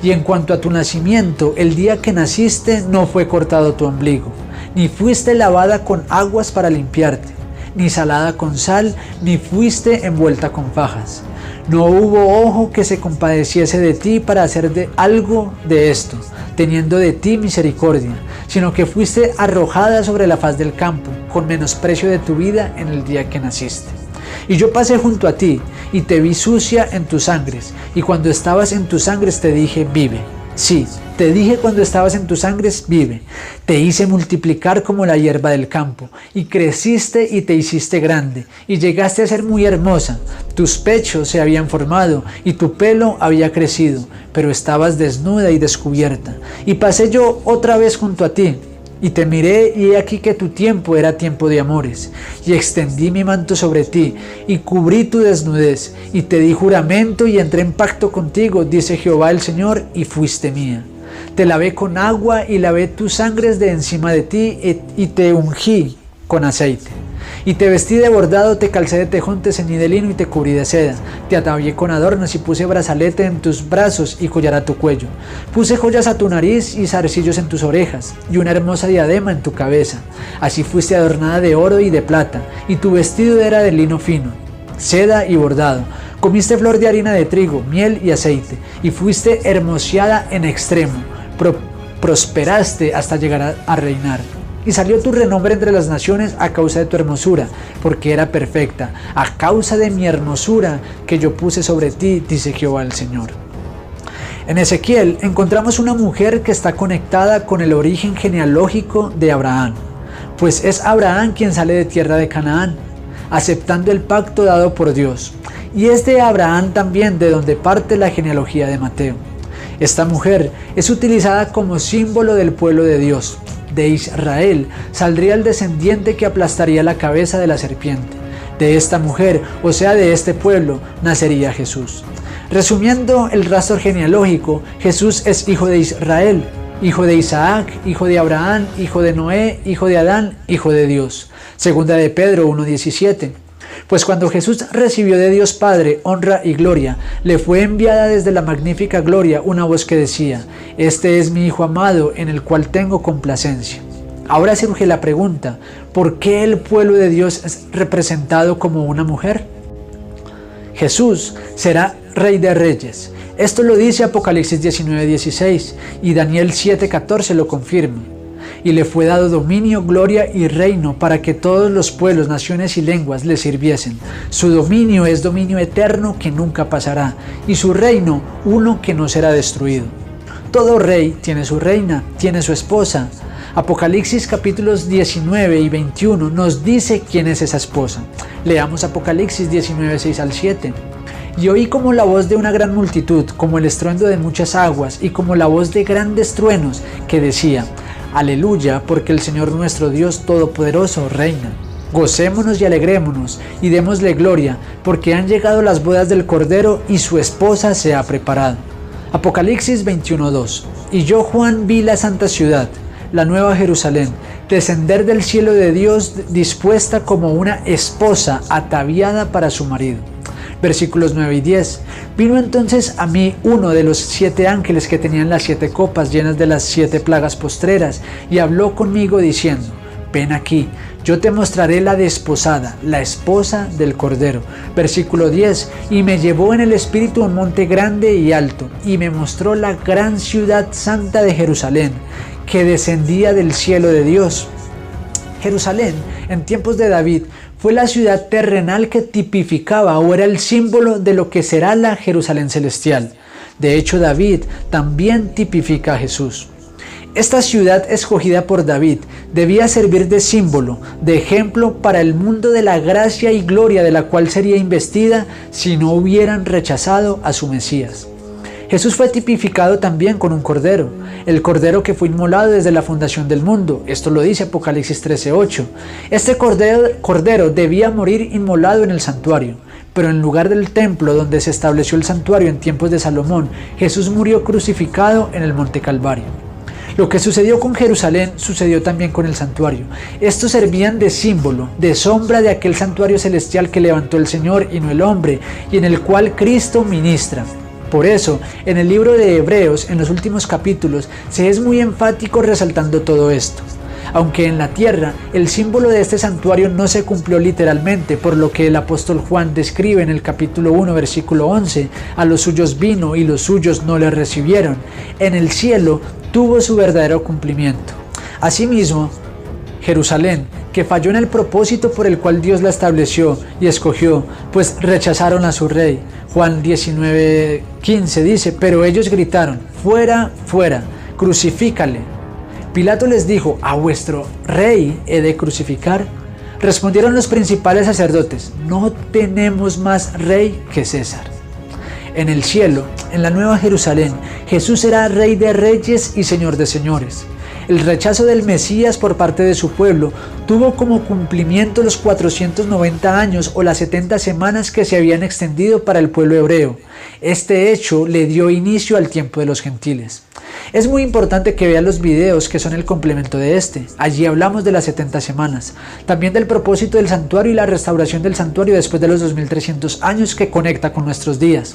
Y en cuanto a tu nacimiento, el día que naciste no fue cortado tu ombligo, ni fuiste lavada con aguas para limpiarte, ni salada con sal, ni fuiste envuelta con fajas. No hubo ojo que se compadeciese de ti para hacer algo de esto, teniendo de ti misericordia, sino que fuiste arrojada sobre la faz del campo, con menosprecio de tu vida en el día que naciste. Y yo pasé junto a ti, y te vi sucia en tus sangres, y cuando estabas en tus sangres te dije, vive. Sí, te dije cuando estabas en tus sangres, vive. Te hice multiplicar como la hierba del campo, y creciste y te hiciste grande, y llegaste a ser muy hermosa. Tus pechos se habían formado, y tu pelo había crecido, pero estabas desnuda y descubierta. Y pasé yo otra vez junto a ti, y te miré, y he aquí que tu tiempo era tiempo de amores, y extendí mi manto sobre ti, y cubrí tu desnudez, y te di juramento, y entré en pacto contigo, dice Jehová el Señor, y fuiste mía. Te lavé con agua, y lavé tus sangres de encima de ti, y te ungí con aceite. Y te vestí de bordado, te calcé de tejón, te ceñí de lino y te cubrí de seda. Te atavié con adornos y puse brazalete en tus brazos y collar a tu cuello. Puse joyas a tu nariz y zarcillos en tus orejas y una hermosa diadema en tu cabeza. Así fuiste adornada de oro y de plata, y tu vestido era de lino fino, seda y bordado. Comiste flor de harina de trigo, miel y aceite, y fuiste hermoseada en extremo. Prosperaste hasta llegar a reinar. Y salió tu renombre entre las naciones a causa de tu hermosura, porque era perfecta, a causa de mi hermosura que yo puse sobre ti, dice Jehová el Señor. En Ezequiel encontramos una mujer que está conectada con el origen genealógico de Abraham, pues es Abraham quien sale de tierra de Canaán, aceptando el pacto dado por Dios. Y es de Abraham también de donde parte la genealogía de Mateo. Esta mujer es utilizada como símbolo del pueblo de Dios. De Israel saldría el descendiente que aplastaría la cabeza de la serpiente. De esta mujer, o sea de este pueblo, nacería Jesús. Resumiendo el rastro genealógico, Jesús es hijo de Israel, hijo de Isaac, hijo de Abraham, hijo de Noé, hijo de Adán, hijo de Dios. Segunda de Pedro 1:17. Pues cuando Jesús recibió de Dios Padre honra y gloria, le fue enviada desde la magnífica gloria una voz que decía: este es mi Hijo amado, en el cual tengo complacencia. Ahora surge la pregunta, ¿por qué el pueblo de Dios es representado como una mujer? Jesús será Rey de Reyes. Esto lo dice Apocalipsis 19:16 y Daniel 7:14 lo confirma. Y le fue dado dominio, gloria y reino para que todos los pueblos, naciones y lenguas le sirviesen. Su dominio es dominio eterno que nunca pasará y su reino uno que no será destruido. Todo rey tiene su reina, tiene su esposa. Apocalipsis capítulos 19 y 21 nos dice quién es esa esposa. Leamos Apocalipsis 19, 6 al 7. Y oí como la voz de una gran multitud, como el estruendo de muchas aguas y como la voz de grandes truenos que decía: Aleluya, porque el Señor nuestro Dios Todopoderoso reina. Gocémonos y alegrémonos y démosle gloria, porque han llegado las bodas del Cordero y su esposa se ha preparado. Apocalipsis 21:2. Y yo, Juan, vi la santa ciudad, la nueva Jerusalén, descender del cielo de Dios dispuesta como una esposa ataviada para su marido. Versículos 9 y 10. Vino entonces a mí uno de los 7 ángeles que tenían las 7 copas llenas de las 7 plagas postreras y habló conmigo diciendo: Ven aquí, yo te mostraré la desposada, la esposa del Cordero. Versículo 10. Y me llevó en el espíritu a un monte grande y alto, y me mostró la gran ciudad santa de Jerusalén, que descendía del cielo de Dios. Jerusalén, en tiempos de David, fue la ciudad terrenal que tipificaba o era el símbolo de lo que será la Jerusalén celestial. De hecho, David también tipifica a Jesús. Esta ciudad escogida por David debía servir de símbolo, de ejemplo para el mundo de la gracia y gloria de la cual sería investida si no hubieran rechazado a su Mesías. Jesús fue tipificado también con un cordero, el cordero que fue inmolado desde la fundación del mundo. Esto lo dice Apocalipsis 13:8. Este cordero debía morir inmolado en el santuario, pero en lugar del templo donde se estableció el santuario en tiempos de Salomón, Jesús murió crucificado en el monte Calvario. Lo que sucedió con Jerusalén sucedió también con el santuario. Estos servían de símbolo, de sombra de aquel santuario celestial que levantó el Señor y no el hombre, y en el cual Cristo ministra. Por eso, en el libro de Hebreos, en los últimos capítulos, se es muy enfático resaltando todo esto. Aunque en la tierra el símbolo de este santuario no se cumplió literalmente, por lo que el apóstol Juan describe en el capítulo 1, versículo 11, a los suyos vino y los suyos no le recibieron. En el cielo tuvo su verdadero cumplimiento. Asimismo, Jerusalén, que falló en el propósito por el cual Dios la estableció y escogió, pues rechazaron a su rey. Juan 19:15 dice: pero ellos gritaron: fuera, fuera, crucifícale. Pilato les dijo: ¿a vuestro rey he de crucificar? Respondieron los principales sacerdotes: no tenemos más rey que César. En el cielo, en la nueva Jerusalén, Jesús será Rey de Reyes y Señor de Señores. El rechazo del Mesías por parte de su pueblo tuvo como cumplimiento los 490 años o las 70 semanas que se habían extendido para el pueblo hebreo. Este hecho le dio inicio al tiempo de los gentiles. Es muy importante que vean los videos que son el complemento de este. Allí hablamos de las 70 semanas, también del propósito del santuario y la restauración del santuario después de los 2300 años que conecta con nuestros días.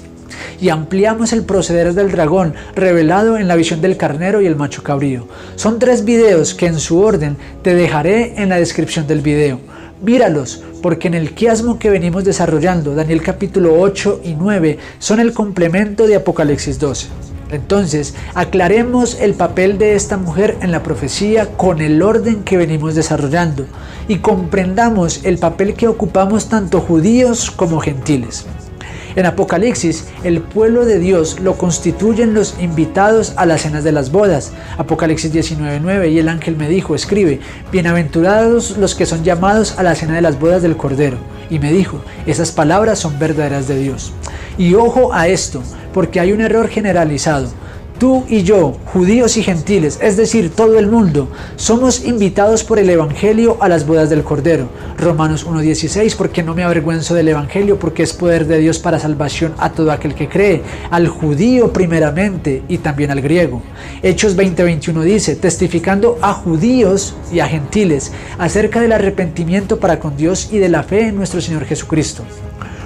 Y ampliamos el proceder del dragón revelado en la visión del carnero y el macho cabrío. Son 3 videos que en su orden te dejaré en la descripción del video. Míralos, porque en el quiasmo que venimos desarrollando, Daniel capítulo 8 y 9 son el complemento de Apocalipsis 12. Entonces, aclaremos el papel de esta mujer en la profecía con el orden que venimos desarrollando y comprendamos el papel que ocupamos tanto judíos como gentiles. En Apocalipsis, el pueblo de Dios lo constituyen los invitados a las cenas de las bodas. Apocalipsis 19:9, y el ángel me dijo: escribe: bienaventurados los que son llamados a la cena de las bodas del Cordero. Y me dijo: esas palabras son verdaderas de Dios. Y ojo a esto, porque hay un error generalizado. Tú y yo, judíos y gentiles, es decir, todo el mundo, somos invitados por el Evangelio a las bodas del Cordero. Romanos 1:16, porque no me avergüenzo del Evangelio, porque es poder de Dios para salvación a todo aquel que cree, al judío primeramente y también al griego. Hechos 20:21 dice: testificando a judíos y a gentiles acerca del arrepentimiento para con Dios y de la fe en nuestro Señor Jesucristo.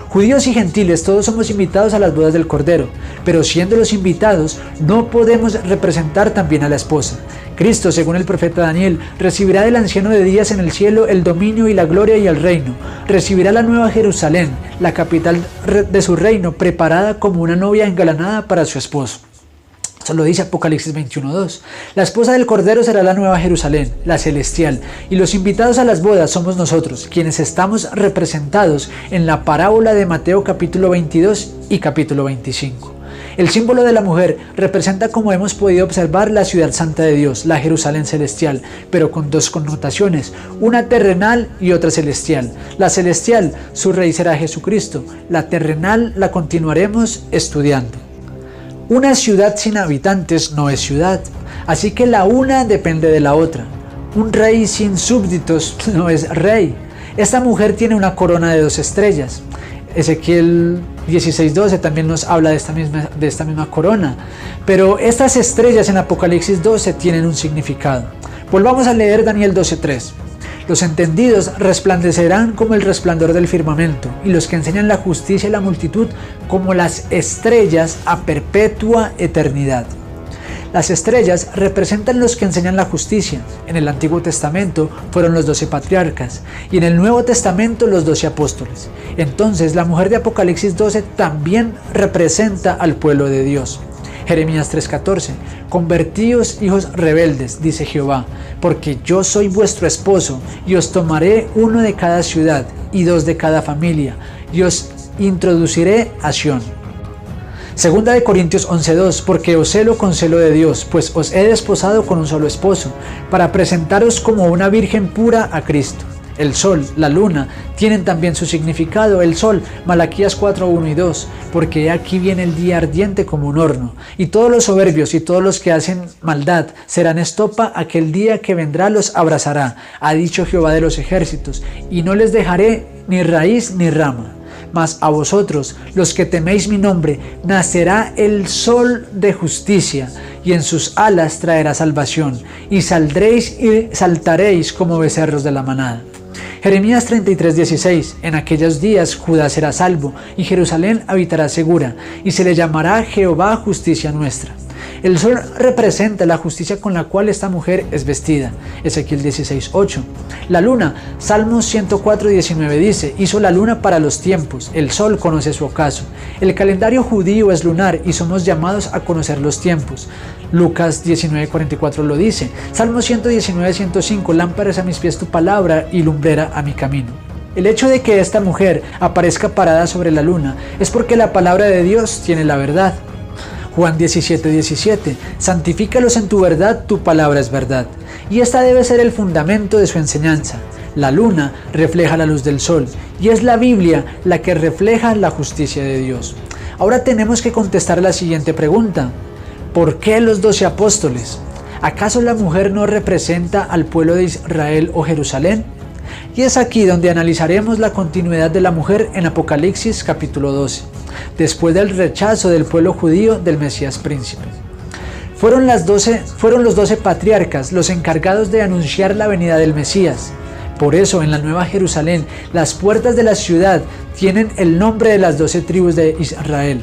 Judíos y gentiles, todos somos invitados a las bodas del Cordero, pero siendo los invitados, no podemos representar también a la esposa. Cristo, según el profeta Daniel, recibirá del anciano de días en el cielo el dominio y la gloria y el reino. Recibirá la nueva Jerusalén, la capital de su reino, preparada como una novia engalanada para su esposo. Eso lo dice Apocalipsis 21:2. La esposa del Cordero será la nueva Jerusalén, la celestial, y los invitados a las bodas somos nosotros, quienes estamos representados en la parábola de Mateo capítulo 22 y capítulo 25. El símbolo de la mujer representa, como hemos podido observar, la ciudad santa de Dios, la Jerusalén celestial, pero con dos connotaciones, una terrenal y otra celestial. La celestial, su rey será Jesucristo, la terrenal la continuaremos estudiando. Una ciudad sin habitantes no es ciudad, así que la una depende de la otra. Un rey sin súbditos no es rey. Esta mujer tiene una corona de 2 estrellas. Ezequiel 16:12 también nos habla de esta misma corona. Pero estas estrellas en Apocalipsis 12 tienen un significado. Volvamos a leer Daniel 12:3. Los entendidos resplandecerán como el resplandor del firmamento, y los que enseñan la justicia y la multitud como las estrellas a perpetua eternidad. Las estrellas representan los que enseñan la justicia. En el Antiguo Testamento fueron los 12 patriarcas y en el Nuevo Testamento los 12 apóstoles. Entonces la mujer de Apocalipsis 12 también representa al pueblo de Dios. Jeremías 3:14. Convertíos, hijos rebeldes, dice Jehová, porque yo soy vuestro esposo, y os tomaré 1 de cada ciudad y 2 de cada familia, y os introduciré a Sión. Segunda de Corintios 11:2, porque os celo con celo de Dios, pues os he desposado con un solo esposo, para presentaros como una virgen pura a Cristo. El sol, la luna, tienen también su significado. El sol, Malaquías 4:1 y 2, porque aquí viene el día ardiente como un horno, y todos los soberbios y todos los que hacen maldad serán estopa, aquel día que vendrá los abrazará, ha dicho Jehová de los ejércitos, y no les dejaré ni raíz ni rama. Mas a vosotros, los que teméis mi nombre, nacerá el sol de justicia, y en sus alas traerá salvación, y saldréis y saltaréis como becerros de la manada. Jeremías 33:16. En aquellos días Judá será salvo, y Jerusalén habitará segura, y se le llamará Jehová justicia nuestra. El sol representa la justicia con la cual esta mujer es vestida. Ezequiel 16:8. La luna, Salmos 104:19 dice, hizo la luna para los tiempos, el sol conoce su ocaso. El calendario judío es lunar y somos llamados a conocer los tiempos. Lucas 19:44 lo dice. Salmos 119:105, lámpara es a mis pies tu palabra y lumbrera a mi camino. El hecho de que esta mujer aparezca parada sobre la luna es porque la palabra de Dios tiene la verdad. Juan 17:17, santifícalos en tu verdad, tu palabra es verdad. Y esta debe ser el fundamento de su enseñanza. La luna refleja la luz del sol, y es la Biblia la que refleja la justicia de Dios. Ahora tenemos que contestar la siguiente pregunta. ¿Por qué los 12 apóstoles? ¿Acaso la mujer no representa al pueblo de Israel o Jerusalén? Y es aquí donde analizaremos la continuidad de la mujer en Apocalipsis capítulo 12, después del rechazo del pueblo judío del Mesías príncipe. Fueron los 12 patriarcas los encargados de anunciar la venida del Mesías. Por eso en la Nueva Jerusalén las puertas de la ciudad tienen el nombre de las 12 tribus de Israel.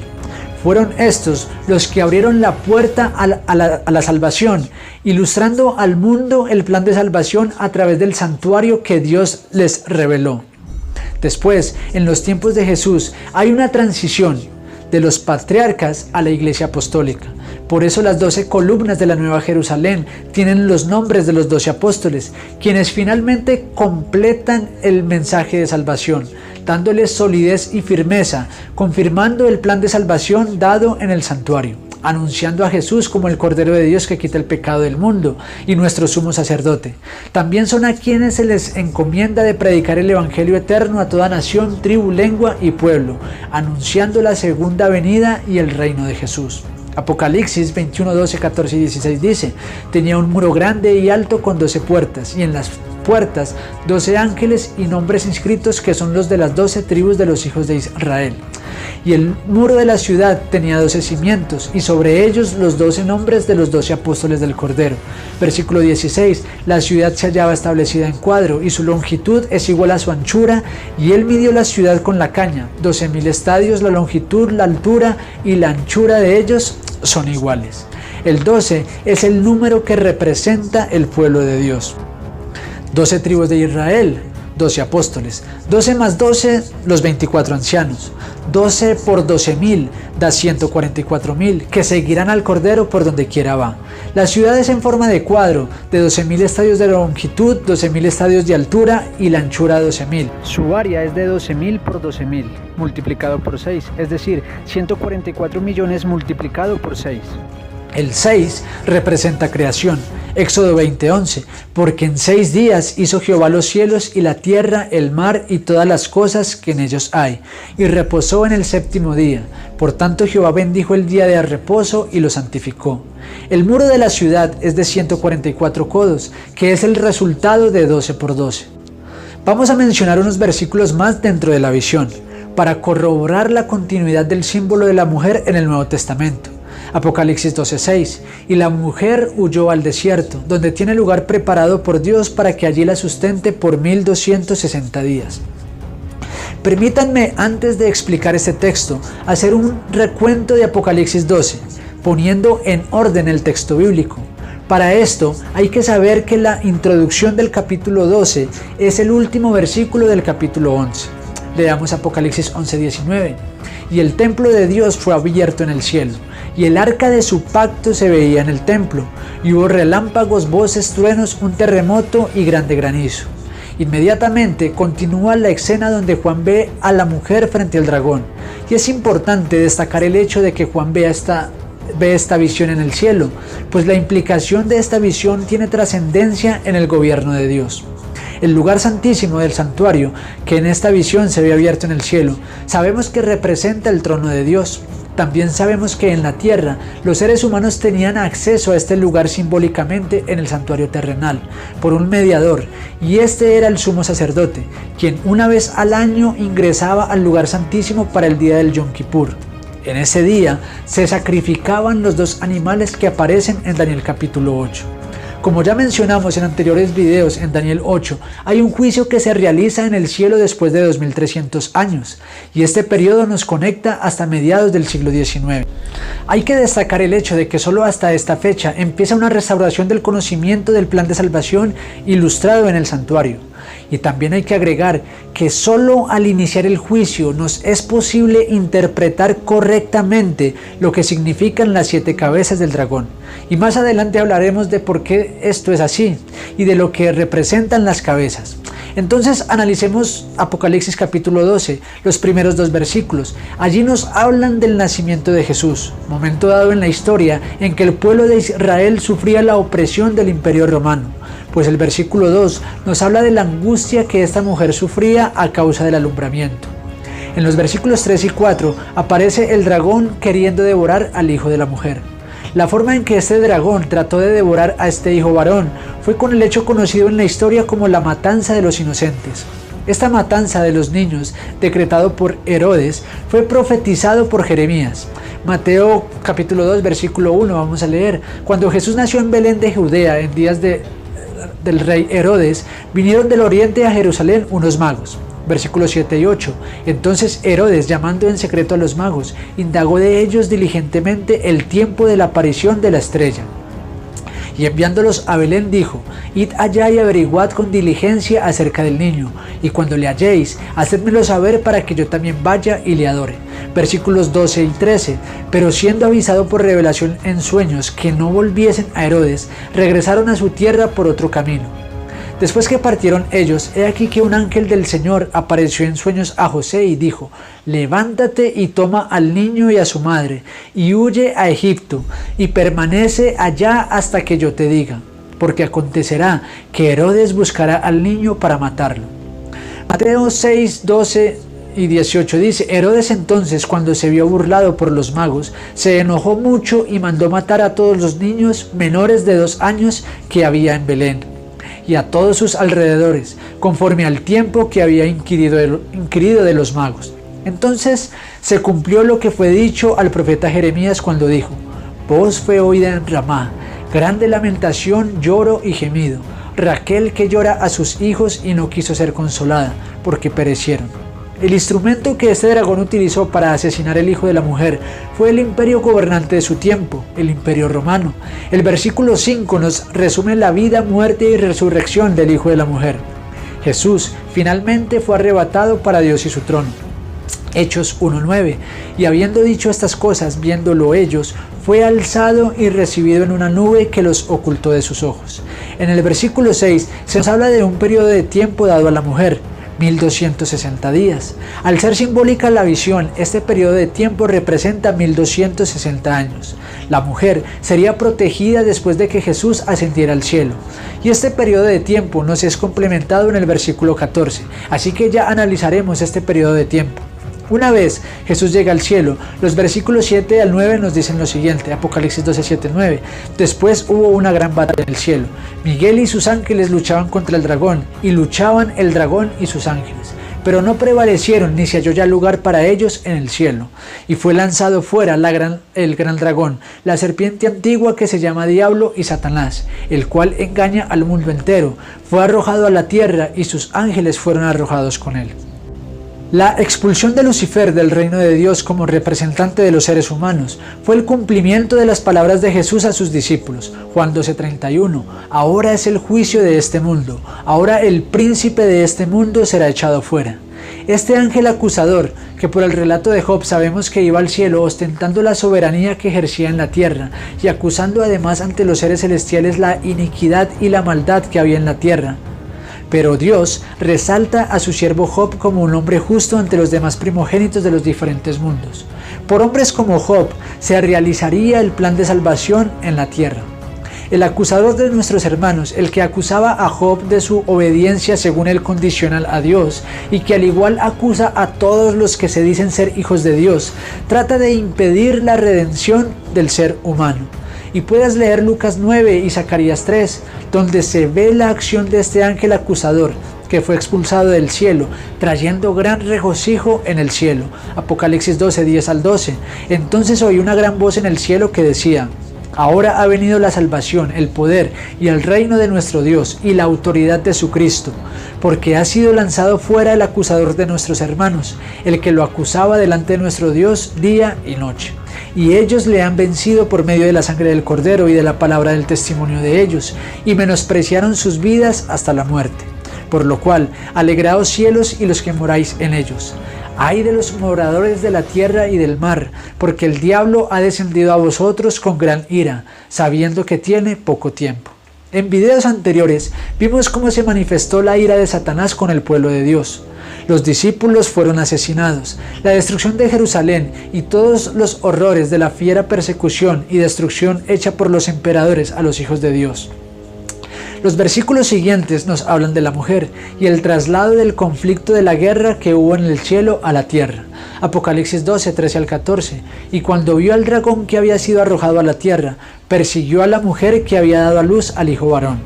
Fueron estos los que abrieron la puerta a la salvación, ilustrando al mundo el plan de salvación a través del santuario que Dios les reveló. Después, en los tiempos de Jesús, hay una transición de los patriarcas a la iglesia apostólica. Por eso las 12 columnas de la Nueva Jerusalén tienen los nombres de los 12 apóstoles, quienes finalmente completan el mensaje de salvación, dándoles solidez y firmeza, confirmando el plan de salvación dado en el santuario, anunciando a Jesús como el Cordero de Dios que quita el pecado del mundo y nuestro sumo sacerdote. También son a quienes se les encomienda de predicar el Evangelio eterno a toda nación, tribu, lengua y pueblo, anunciando la segunda venida y el reino de Jesús. Apocalipsis 21, 12, 14 y 16 dice, tenía un muro grande y alto con 12 puertas, y en las puertas 12 ángeles y nombres inscritos que son los de las 12 tribus de los hijos de Israel. Y el muro de la ciudad tenía 12 cimientos, y sobre ellos los 12 nombres de los 12 apóstoles del Cordero. Versículo 16, la ciudad se hallaba establecida en cuadro, y su longitud es igual a su anchura, y él midió la ciudad con la caña, 12.000 estadios, la longitud, la altura y la anchura de ellos son iguales. El 12 es el número que representa el pueblo de Dios. 12 tribus de Israel, 12 apóstoles. 12 más 12, los 24 ancianos. 12 por 12.000 da 144.000, que seguirán al Cordero por donde quiera va. La ciudad es en forma de cuadro, de 12.000 estadios de longitud, 12.000 estadios de altura y la anchura 12.000. Su área es de 12.000 por 12.000, multiplicado por 6, es decir, 144 millones multiplicado por 6. El 6 representa creación. Éxodo 20:11, porque en 6 días hizo Jehová los cielos y la tierra, el mar y todas las cosas que en ellos hay, y reposó en el séptimo día. Por tanto Jehová bendijo el día de reposo y lo santificó. El muro de la ciudad es de 144 codos, que es el resultado de 12 por 12. Vamos a mencionar unos versículos más dentro de la visión, para corroborar la continuidad del símbolo de la mujer en el Nuevo Testamento. Apocalipsis 12:6, y la mujer huyó al desierto, donde tiene lugar preparado por Dios para que allí la sustente por 1260 días. Permítanme, antes de explicar este texto, hacer un recuento de Apocalipsis 12, poniendo en orden el texto bíblico. Para esto hay que saber que la introducción del capítulo 12 es el último versículo del capítulo 11. Leamos Apocalipsis 11:19. Y el templo de Dios fue abierto en el cielo, y el arca de su pacto se veía en el templo, y hubo relámpagos, voces, truenos, un terremoto y grande granizo. Inmediatamente continúa la escena donde Juan ve a la mujer frente al dragón, y es importante destacar el hecho de que Juan ve esta visión en el cielo, pues la implicación de esta visión tiene trascendencia en el gobierno de Dios. El lugar santísimo del santuario, que en esta visión se ve abierto en el cielo, sabemos que representa el trono de Dios. También sabemos que en la tierra los seres humanos tenían acceso a este lugar simbólicamente en el santuario terrenal, por un mediador, y este era el sumo sacerdote, quien una vez al año ingresaba al lugar santísimo para el día del Yom Kippur. En ese día se sacrificaban los 2 animales que aparecen en Daniel capítulo 8. Como ya mencionamos en anteriores videos en Daniel 8, hay un juicio que se realiza en el cielo después de 2300 años, y este periodo nos conecta hasta mediados del siglo XIX. Hay que destacar el hecho de que solo hasta esta fecha empieza una restauración del conocimiento del plan de salvación ilustrado en el santuario. Y también hay que agregar que solo al iniciar el juicio nos es posible interpretar correctamente lo que significan las 7 cabezas del dragón. Y más adelante hablaremos de por qué esto es así y de lo que representan las cabezas. Entonces analicemos Apocalipsis capítulo 12, los primeros 2 versículos. Allí nos hablan del nacimiento de Jesús, momento dado en la historia en que el pueblo de Israel sufría la opresión del imperio romano. Pues el versículo 2 nos habla de la angustia que esta mujer sufría a causa del alumbramiento. En los versículos 3 y 4 aparece el dragón queriendo devorar al hijo de la mujer. La forma en que este dragón trató de devorar a este hijo varón fue con el hecho conocido en la historia como la matanza de los inocentes. Esta matanza de los niños, decretado por Herodes, fue profetizado por Jeremías. Mateo capítulo 2 versículo 1 vamos a leer: cuando Jesús nació en Belén de Judea en días del rey Herodes, vinieron del oriente a Jerusalén unos magos. Versículos 7 y 8. Entonces Herodes, llamando en secreto a los magos, indagó de ellos diligentemente el tiempo de la aparición de la estrella. Y enviándolos a Belén dijo: id allá y averiguad con diligencia acerca del niño, y cuando le halléis, hacedmelo saber para que yo también vaya y le adore. Versículos 12 y 13. Pero siendo avisado por revelación en sueños que no volviesen a Herodes, regresaron a su tierra por otro camino. Después que partieron ellos, he aquí que un ángel del Señor apareció en sueños a José y dijo: levántate y toma al niño y a su madre, y huye a Egipto, y permanece allá hasta que yo te diga, porque acontecerá que Herodes buscará al niño para matarlo. Mateo 6, 12 y 18 dice: Herodes entonces, cuando se vio burlado por los magos, se enojó mucho y mandó matar a todos los niños menores de 2 años que había en Belén, y a todos sus alrededores, conforme al tiempo que había inquirido de los magos. Entonces se cumplió lo que fue dicho al profeta Jeremías cuando dijo: voz fue oída en Ramá, grande lamentación, lloro y gemido, Raquel que llora a sus hijos y no quiso ser consolada, porque perecieron. El instrumento que este dragón utilizó para asesinar el hijo de la mujer fue el imperio gobernante de su tiempo, el Imperio Romano. El versículo 5 nos resume la vida, muerte y resurrección del hijo de la mujer. Jesús finalmente fue arrebatado para Dios y su trono. Hechos 1:9. Y habiendo dicho estas cosas, viéndolo ellos, fue alzado y recibido en una nube que los ocultó de sus ojos. En el versículo 6 se nos habla de un periodo de tiempo dado a la mujer, 1260 días. Al ser simbólica la visión, este periodo de tiempo representa 1260 años. La mujer sería protegida después de que Jesús ascendiera al cielo. Y este periodo de tiempo nos es complementado en el versículo 14, así que ya analizaremos este periodo de tiempo. Una vez Jesús llega al cielo, los versículos 7 al 9 nos dicen lo siguiente, Apocalipsis 12, 7, 9. Después hubo una gran batalla en el cielo. Miguel y sus ángeles luchaban contra el dragón, y luchaban el dragón y sus ángeles. Pero no prevalecieron, ni se halló ya lugar para ellos en el cielo. Y fue lanzado fuera el gran dragón, la serpiente antigua que se llama Diablo y Satanás, el cual engaña al mundo entero. Fue arrojado a la tierra, y sus ángeles fueron arrojados con él. La expulsión de Lucifer del reino de Dios como representante de los seres humanos fue el cumplimiento de las palabras de Jesús a sus discípulos. Juan 12:31. Ahora es el juicio de este mundo. Ahora el príncipe de este mundo será echado fuera. Este ángel acusador, que por el relato de Job sabemos que iba al cielo ostentando la soberanía que ejercía en la tierra y acusando además ante los seres celestiales la iniquidad y la maldad que había en la tierra. Pero Dios resalta a su siervo Job como un hombre justo ante los demás primogénitos de los diferentes mundos. Por hombres como Job se realizaría el plan de salvación en la tierra. El acusador de nuestros hermanos, el que acusaba a Job de su obediencia según el condicional a Dios y que al igual acusa a todos los que se dicen ser hijos de Dios, trata de impedir la redención del ser humano. Y puedes leer Lucas 9 y Zacarías 3, donde se ve la acción de este ángel acusador que fue expulsado del cielo, trayendo gran regocijo en el cielo. Apocalipsis 12, 10 al 12. Entonces oí una gran voz en el cielo que decía: ahora ha venido la salvación, el poder y el reino de nuestro Dios y la autoridad de su Cristo, porque ha sido lanzado fuera el acusador de nuestros hermanos, el que lo acusaba delante de nuestro Dios día y noche. Y ellos le han vencido por medio de la sangre del Cordero y de la palabra del testimonio de ellos, y menospreciaron sus vidas hasta la muerte. Por lo cual, alegraos cielos y los que moráis en ellos. Ay de los moradores de la tierra y del mar, porque el diablo ha descendido a vosotros con gran ira, sabiendo que tiene poco tiempo. En videos anteriores vimos cómo se manifestó la ira de Satanás con el pueblo de Dios. Los discípulos fueron asesinados, la destrucción de Jerusalén y todos los horrores de la fiera persecución y destrucción hecha por los emperadores a los hijos de Dios. Los versículos siguientes nos hablan de la mujer y el traslado del conflicto de la guerra que hubo en el cielo a la tierra. Apocalipsis 12, 13 al 14. Y cuando vio al dragón que había sido arrojado a la tierra, persiguió a la mujer que había dado a luz al hijo varón.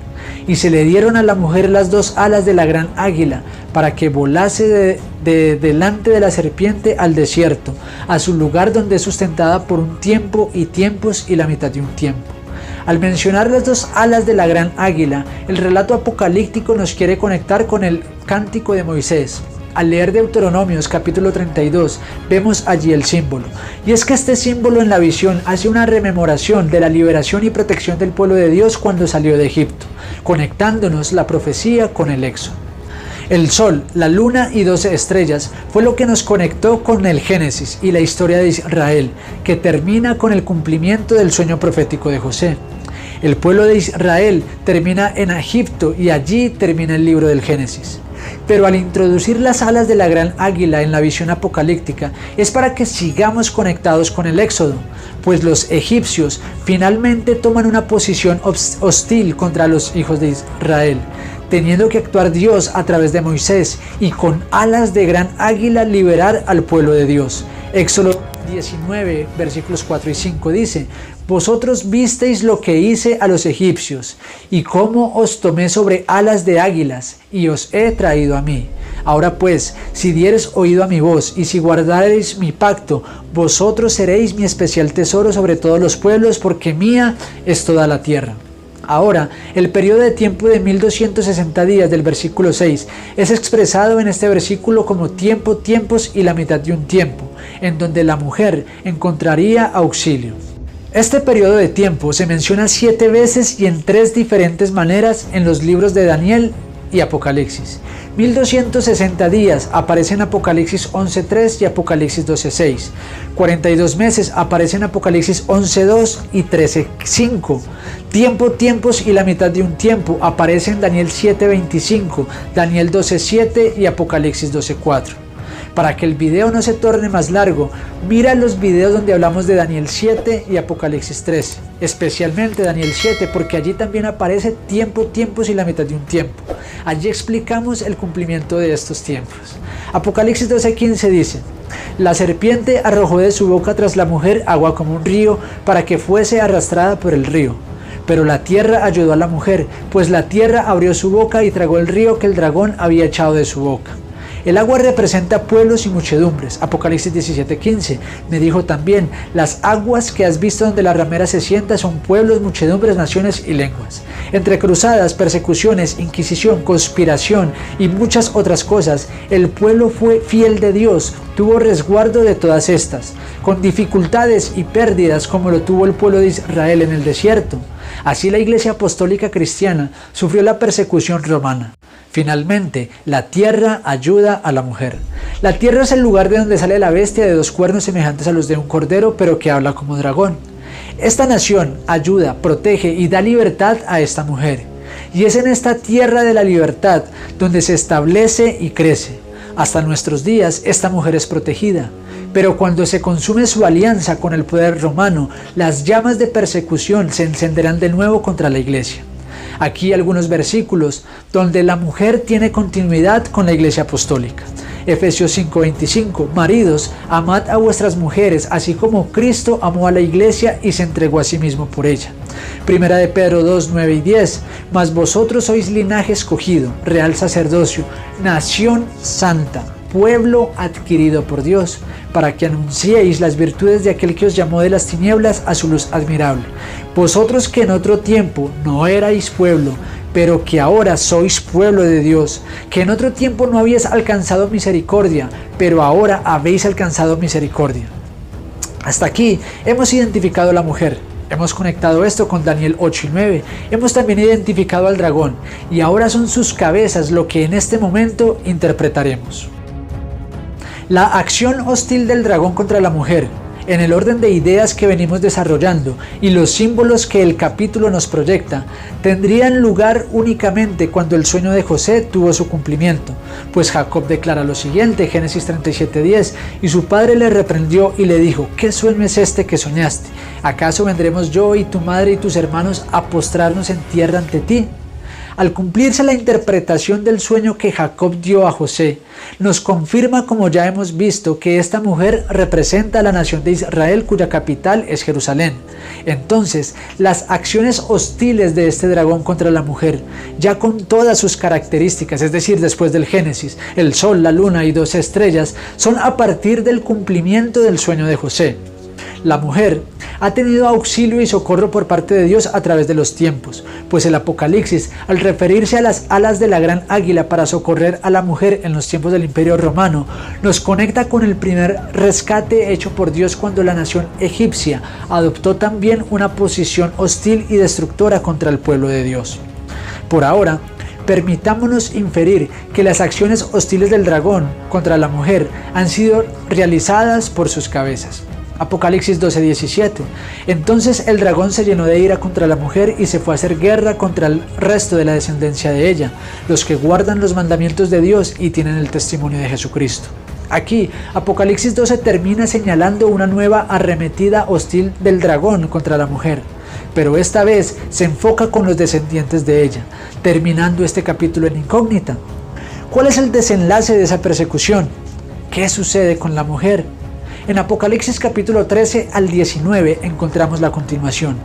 Y se le dieron a la mujer las dos alas de la gran águila, para que volase de delante de la serpiente al desierto, a su lugar donde es sustentada por un tiempo y tiempos y la mitad de un tiempo. Al mencionar las dos alas de la gran águila, el relato apocalíptico nos quiere conectar con el cántico de Moisés. Al leer Deuteronomios capítulo 32, vemos allí el símbolo. Y es que este símbolo en la visión hace una rememoración de la liberación y protección del pueblo de Dios cuando salió de Egipto, conectándonos la profecía con el Éxodo. El sol, la luna y 12 estrellas fue lo que nos conectó con el Génesis y la historia de Israel, que termina con el cumplimiento del sueño profético de José. El pueblo de Israel termina en Egipto y allí termina el libro del Génesis. Pero al introducir las alas de la gran águila en la visión apocalíptica es para que sigamos conectados con el Éxodo, pues los egipcios finalmente toman una posición hostil contra los hijos de Israel, teniendo que actuar Dios a través de Moisés y con alas de gran águila liberar al pueblo de Dios. Éxodo 19, versículos 4 y 5 dice: vosotros visteis lo que hice a los egipcios, y cómo os tomé sobre alas de águilas, y os he traído a mí. Ahora pues, si diereis oído a mi voz, y si guardareis mi pacto, vosotros seréis mi especial tesoro sobre todos los pueblos, porque mía es toda la tierra. Ahora, el periodo de tiempo de 1260 días del versículo 6 es expresado en este versículo como tiempo, tiempos y la mitad de un tiempo, en donde la mujer encontraría auxilio. Este periodo de tiempo se menciona 7 veces y en 3 diferentes maneras en los libros de Daniel y Apocalipsis. 1260 días aparece en Apocalipsis 11.3 y Apocalipsis 12.6. 42 meses aparece en Apocalipsis 11.2 y 13.5. Tiempo, tiempos y la mitad de un tiempo aparece en Daniel 7.25, Daniel 12.7 y Apocalipsis 12.4. Para que el video no se torne más largo, mira los videos donde hablamos de Daniel 7 y Apocalipsis 13, especialmente Daniel 7, porque allí también aparece tiempo, tiempos y la mitad de un tiempo. Allí explicamos el cumplimiento de estos tiempos. Apocalipsis 12:15 dice: la serpiente arrojó de su boca tras la mujer agua como un río, para que fuese arrastrada por el río. Pero la tierra ayudó a la mujer, pues la tierra abrió su boca y tragó el río que el dragón había echado de su boca. El agua representa pueblos y muchedumbres. Apocalipsis 17:15 me dijo también: las aguas que has visto donde la ramera se sienta son pueblos, muchedumbres, naciones y lenguas. Entre cruzadas, persecuciones, inquisición, conspiración y muchas otras cosas, el pueblo fue fiel de Dios, tuvo resguardo de todas estas, con dificultades y pérdidas como lo tuvo el pueblo de Israel en el desierto. Así la Iglesia Apostólica Cristiana sufrió la persecución romana. Finalmente, la tierra ayuda a la mujer. La tierra es el lugar de donde sale la bestia de 2 cuernos semejantes a los de un cordero, pero que habla como dragón. Esta nación ayuda, protege y da libertad a esta mujer. Y es en esta tierra de la libertad donde se establece y crece. Hasta nuestros días esta mujer es protegida. Pero cuando se consume su alianza con el poder romano, las llamas de persecución se encenderán de nuevo contra la iglesia. Aquí algunos versículos donde la mujer tiene continuidad con la iglesia apostólica. Efesios 5:25: maridos, amad a vuestras mujeres, así como Cristo amó a la iglesia y se entregó a sí mismo por ella. Primera de Pedro 2:9 y 10: mas vosotros sois linaje escogido, real sacerdocio, nación santa, pueblo adquirido por Dios, para que anunciéis las virtudes de aquel que os llamó de las tinieblas a su luz admirable. Vosotros que en otro tiempo no erais pueblo, pero que ahora sois pueblo de Dios, que en otro tiempo no habíais alcanzado misericordia, pero ahora habéis alcanzado misericordia. Hasta aquí hemos identificado a la mujer. Hemos conectado esto con Daniel 8 y 9. Hemos también identificado al dragón, y ahora son sus cabezas lo que en este momento interpretaremos. La acción hostil del dragón contra la mujer, en el orden de ideas que venimos desarrollando y los símbolos que el capítulo nos proyecta, tendrían lugar únicamente cuando el sueño de José tuvo su cumplimiento, pues Jacob declara lo siguiente, Génesis 37:10: y su padre le reprendió y le dijo: ¿qué sueño es este que soñaste? ¿Acaso vendremos yo y tu madre y tus hermanos a postrarnos en tierra ante ti? Al cumplirse la interpretación del sueño que Jacob dio a José, nos confirma, como ya hemos visto, que esta mujer representa a la nación de Israel, cuya capital es Jerusalén. Entonces, las acciones hostiles de este dragón contra la mujer, ya con todas sus características, es decir, después del Génesis, el sol, la luna y 2 estrellas, son a partir del cumplimiento del sueño de José. La mujer ha tenido auxilio y socorro por parte de Dios a través de los tiempos, pues el Apocalipsis, al referirse a las alas de la gran águila para socorrer a la mujer en los tiempos del Imperio Romano, nos conecta con el primer rescate hecho por Dios cuando la nación egipcia adoptó también una posición hostil y destructora contra el pueblo de Dios. Por ahora, permitámonos inferir que las acciones hostiles del dragón contra la mujer han sido realizadas por sus cabezas. Apocalipsis 12:17: entonces el dragón se llenó de ira contra la mujer y se fue a hacer guerra contra el resto de la descendencia de ella, los que guardan los mandamientos de Dios y tienen el testimonio de Jesucristo. Aquí, Apocalipsis 12 termina señalando una nueva arremetida hostil del dragón contra la mujer, pero esta vez se enfoca con los descendientes de ella, terminando este capítulo en incógnita. ¿Cuál es el desenlace de esa persecución? ¿Qué sucede con la mujer? En Apocalipsis capítulo 13 al 19 encontramos la continuación.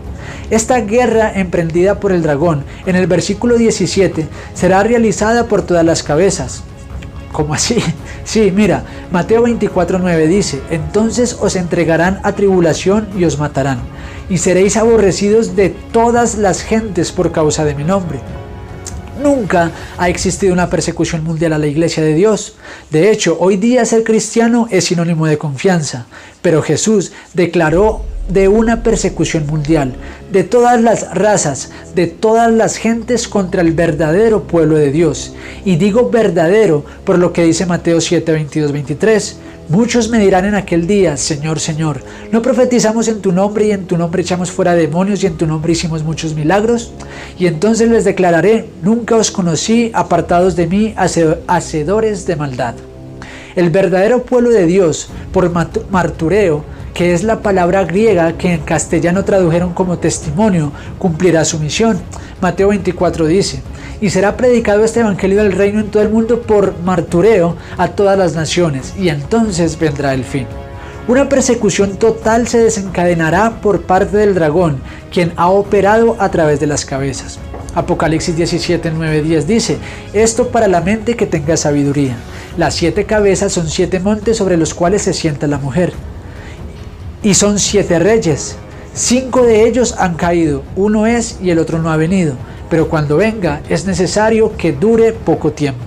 Esta guerra emprendida por el dragón, en el versículo 17, será realizada por todas las cabezas. ¿Cómo así? Sí, mira, Mateo 24:9 dice, entonces os entregarán a tribulación y os matarán, y seréis aborrecidos de todas las gentes por causa de mi nombre. Nunca ha existido una persecución mundial a la Iglesia de Dios. De hecho, hoy día ser cristiano es sinónimo de confianza, pero Jesús declaró de una persecución mundial, de todas las razas, de todas las gentes contra el verdadero pueblo de Dios. Y digo verdadero por lo que dice Mateo 7:22-23. Muchos me dirán en aquel día, Señor, Señor, ¿no profetizamos en tu nombre y en tu nombre echamos fuera demonios y en tu nombre hicimos muchos milagros? Y entonces les declararé, nunca os conocí, apartados de mí, hacedores de maldad. El verdadero pueblo de Dios, por martureo, que es la palabra griega que en castellano tradujeron como testimonio, cumplirá su misión. Mateo 24 dice, y será predicado este evangelio del reino en todo el mundo por martureo a todas las naciones, y entonces vendrá el fin. Una persecución total se desencadenará por parte del dragón, quien ha operado a través de las cabezas. Apocalipsis 17:9-10 dice, esto para la mente que tenga sabiduría. Las 7 cabezas son 7 montes sobre los cuales se sienta la mujer. Y son 7 reyes, 5 de ellos han caído, uno es y el otro no ha venido, pero cuando venga es necesario que dure poco tiempo.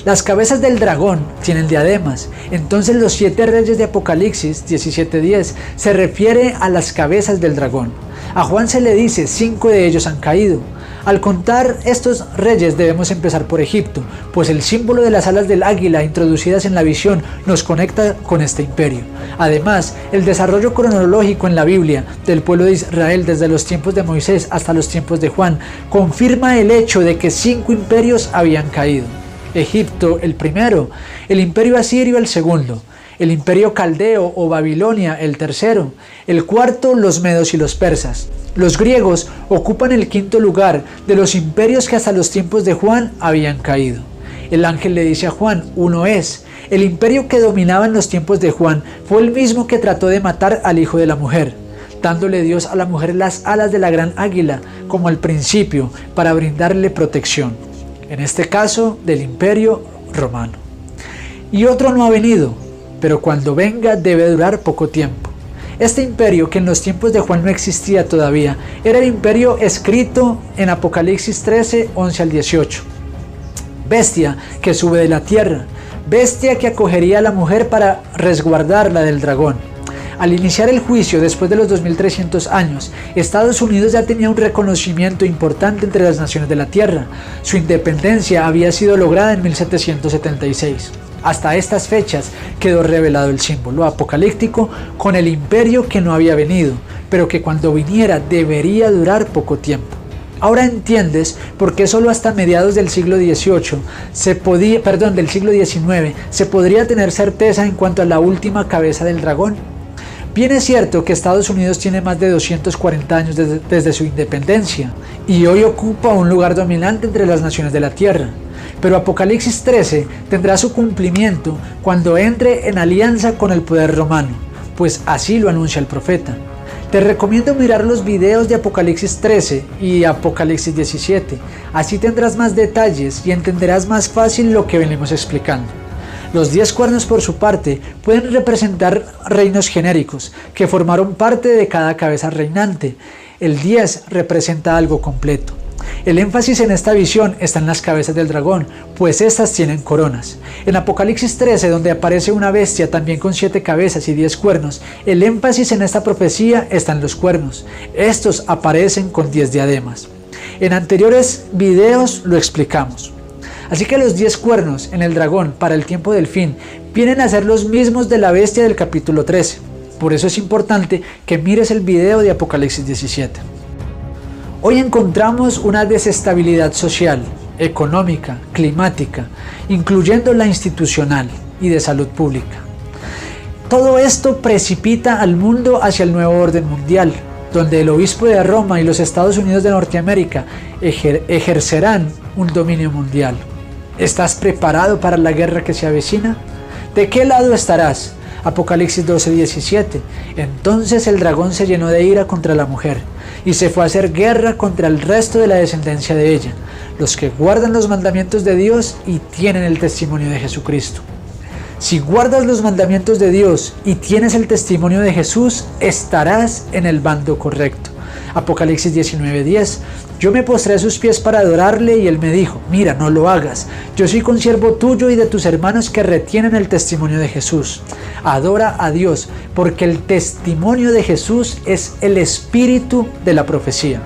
Las cabezas del dragón tienen diademas, entonces los 7 reyes de Apocalipsis 17:10 se refiere a las cabezas del dragón. A Juan se le dice 5 de ellos han caído. Al contar estos reyes debemos empezar por Egipto, pues el símbolo de las alas del águila introducidas en la visión nos conecta con este imperio. Además, el desarrollo cronológico en la Biblia del pueblo de Israel desde los tiempos de Moisés hasta los tiempos de Juan confirma el hecho de que 5 imperios habían caído. Egipto el primero, el imperio asirio el segundo, el imperio caldeo o Babilonia el tercero, el cuarto los medos y los persas. Los griegos ocupan el 5.º lugar de los imperios que hasta los tiempos de Juan habían caído. El ángel le dice a Juan, uno es. El imperio que dominaba en los tiempos de Juan fue el mismo que trató de matar al hijo de la mujer, dándole Dios a la mujer las alas de la gran águila, como al principio, para brindarle protección. En este caso, del imperio romano. Y otro no ha venido, pero cuando venga debe durar poco tiempo. Este imperio, que en los tiempos de Juan no existía todavía, era el imperio escrito en Apocalipsis 13:11-18. Bestia que sube de la tierra, bestia que acogería a la mujer para resguardarla del dragón. Al iniciar el juicio después de los 2300 años, Estados Unidos ya tenía un reconocimiento importante entre las naciones de la tierra. Su independencia había sido lograda en 1776. Hasta estas fechas quedó revelado el símbolo apocalíptico con el imperio que no había venido, pero que cuando viniera debería durar poco tiempo. Ahora entiendes por qué solo hasta mediados del siglo XIX se podría tener certeza en cuanto a la última cabeza del dragón. Bien es cierto que Estados Unidos tiene más de 240 años desde su independencia y hoy ocupa un lugar dominante entre las naciones de la tierra. Pero Apocalipsis 13 tendrá su cumplimiento cuando entre en alianza con el poder romano, pues así lo anuncia el profeta. Te recomiendo mirar los videos de Apocalipsis 13 y Apocalipsis 17, así tendrás más detalles y entenderás más fácil lo que venimos explicando. Los 10 cuernos por su parte pueden representar reinos genéricos que formaron parte de cada cabeza reinante. El 10 representa algo completo. El énfasis en esta visión está en las cabezas del dragón, pues estas tienen coronas. En Apocalipsis 13, donde aparece una bestia también con 7 cabezas y 10 cuernos, el énfasis en esta profecía está en los cuernos. Estos aparecen con 10 diademas. En anteriores videos lo explicamos. Así que los 10 cuernos en el dragón para el tiempo del fin vienen a ser los mismos de la bestia del capítulo 13. Por eso es importante que mires el video de Apocalipsis 17. Hoy encontramos una desestabilidad social, económica, climática, incluyendo la institucional y de salud pública. Todo esto precipita al mundo hacia el nuevo orden mundial, donde el obispo de Roma y los Estados Unidos de Norteamérica ejercerán un dominio mundial. ¿Estás preparado para la guerra que se avecina? ¿De qué lado estarás? Apocalipsis 12:17. Entonces el dragón se llenó de ira contra la mujer y se fue a hacer guerra contra el resto de la descendencia de ella, los que guardan los mandamientos de Dios y tienen el testimonio de Jesucristo. Si guardas los mandamientos de Dios y tienes el testimonio de Jesús, estarás en el bando correcto. Apocalipsis 19:10. Yo me postré a sus pies para adorarle y él me dijo, mira, no lo hagas. Yo soy consiervo tuyo y de tus hermanos que retienen el testimonio de Jesús. Adora a Dios, porque el testimonio de Jesús es el espíritu de la profecía.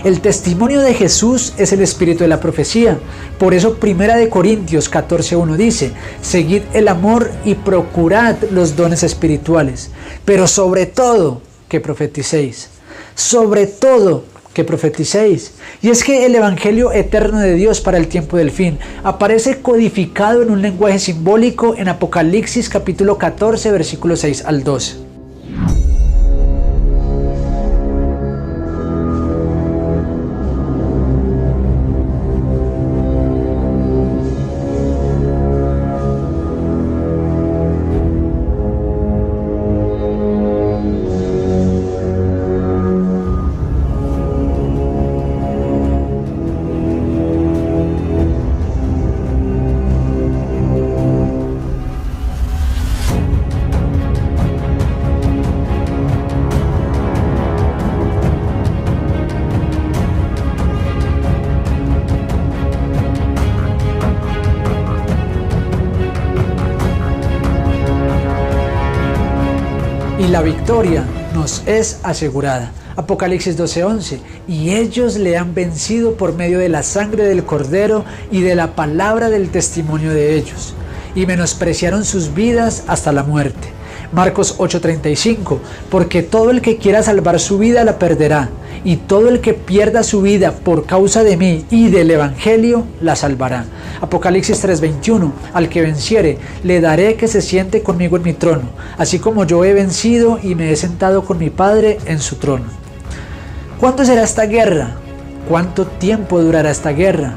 El testimonio de Jesús es el espíritu de la profecía. Por eso 1 Corintios 14:1 dice, seguid el amor y procurad los dones espirituales, pero sobre todo que profeticéis. Sobre todo que profeticéis. Y es que el evangelio eterno de Dios para el tiempo del fin aparece codificado en un lenguaje simbólico en Apocalipsis capítulo 14 versículos 6 al 12. Y la victoria nos es asegurada. Apocalipsis 12:11. Y ellos le han vencido por medio de la sangre del Cordero y de la palabra del testimonio de ellos. Y menospreciaron sus vidas hasta la muerte. Marcos 8:35. Porque todo el que quiera salvar su vida la perderá. Y todo el que pierda su vida por causa de mí y del Evangelio la salvará. Apocalipsis 3:21. Al que venciere, le daré que se siente conmigo en mi trono, así como yo he vencido y me he sentado con mi Padre en su trono. ¿Cuándo será esta guerra? ¿Cuánto tiempo durará esta guerra?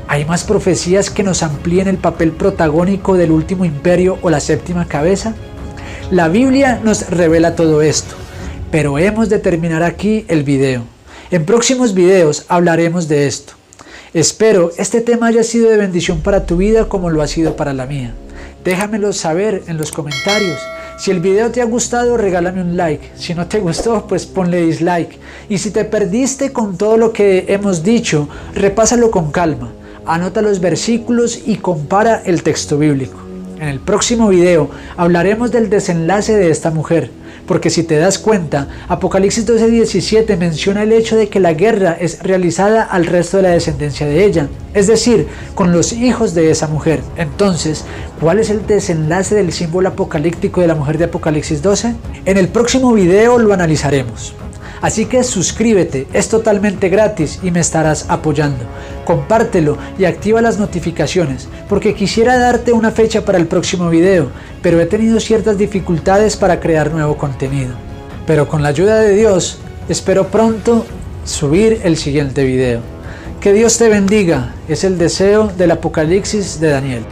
¿Hay más profecías que nos amplíen el papel protagónico del último imperio o la séptima cabeza? La Biblia nos revela todo esto, pero hemos de terminar aquí el video. En próximos videos hablaremos de esto. Espero este tema haya sido de bendición para tu vida como lo ha sido para la mía. Déjamelo saber en los comentarios. Si el video te ha gustado, regálame un like. Si no te gustó, pues ponle dislike. Y si te perdiste con todo lo que hemos dicho, repásalo con calma. Anota los versículos y compara el texto bíblico. En el próximo video hablaremos del desenlace de esta mujer, porque si te das cuenta, Apocalipsis 12:17 menciona el hecho de que la guerra es realizada al resto de la descendencia de ella, es decir, con los hijos de esa mujer. Entonces, ¿cuál es el desenlace del símbolo apocalíptico de la mujer de Apocalipsis 12? En el próximo video lo analizaremos. Así que suscríbete, es totalmente gratis y me estarás apoyando. Compártelo y activa las notificaciones, porque quisiera darte una fecha para el próximo video, pero he tenido ciertas dificultades para crear nuevo contenido. Pero con la ayuda de Dios, espero pronto subir el siguiente video. Que Dios te bendiga, es el deseo del Apocalipsis de Daniel.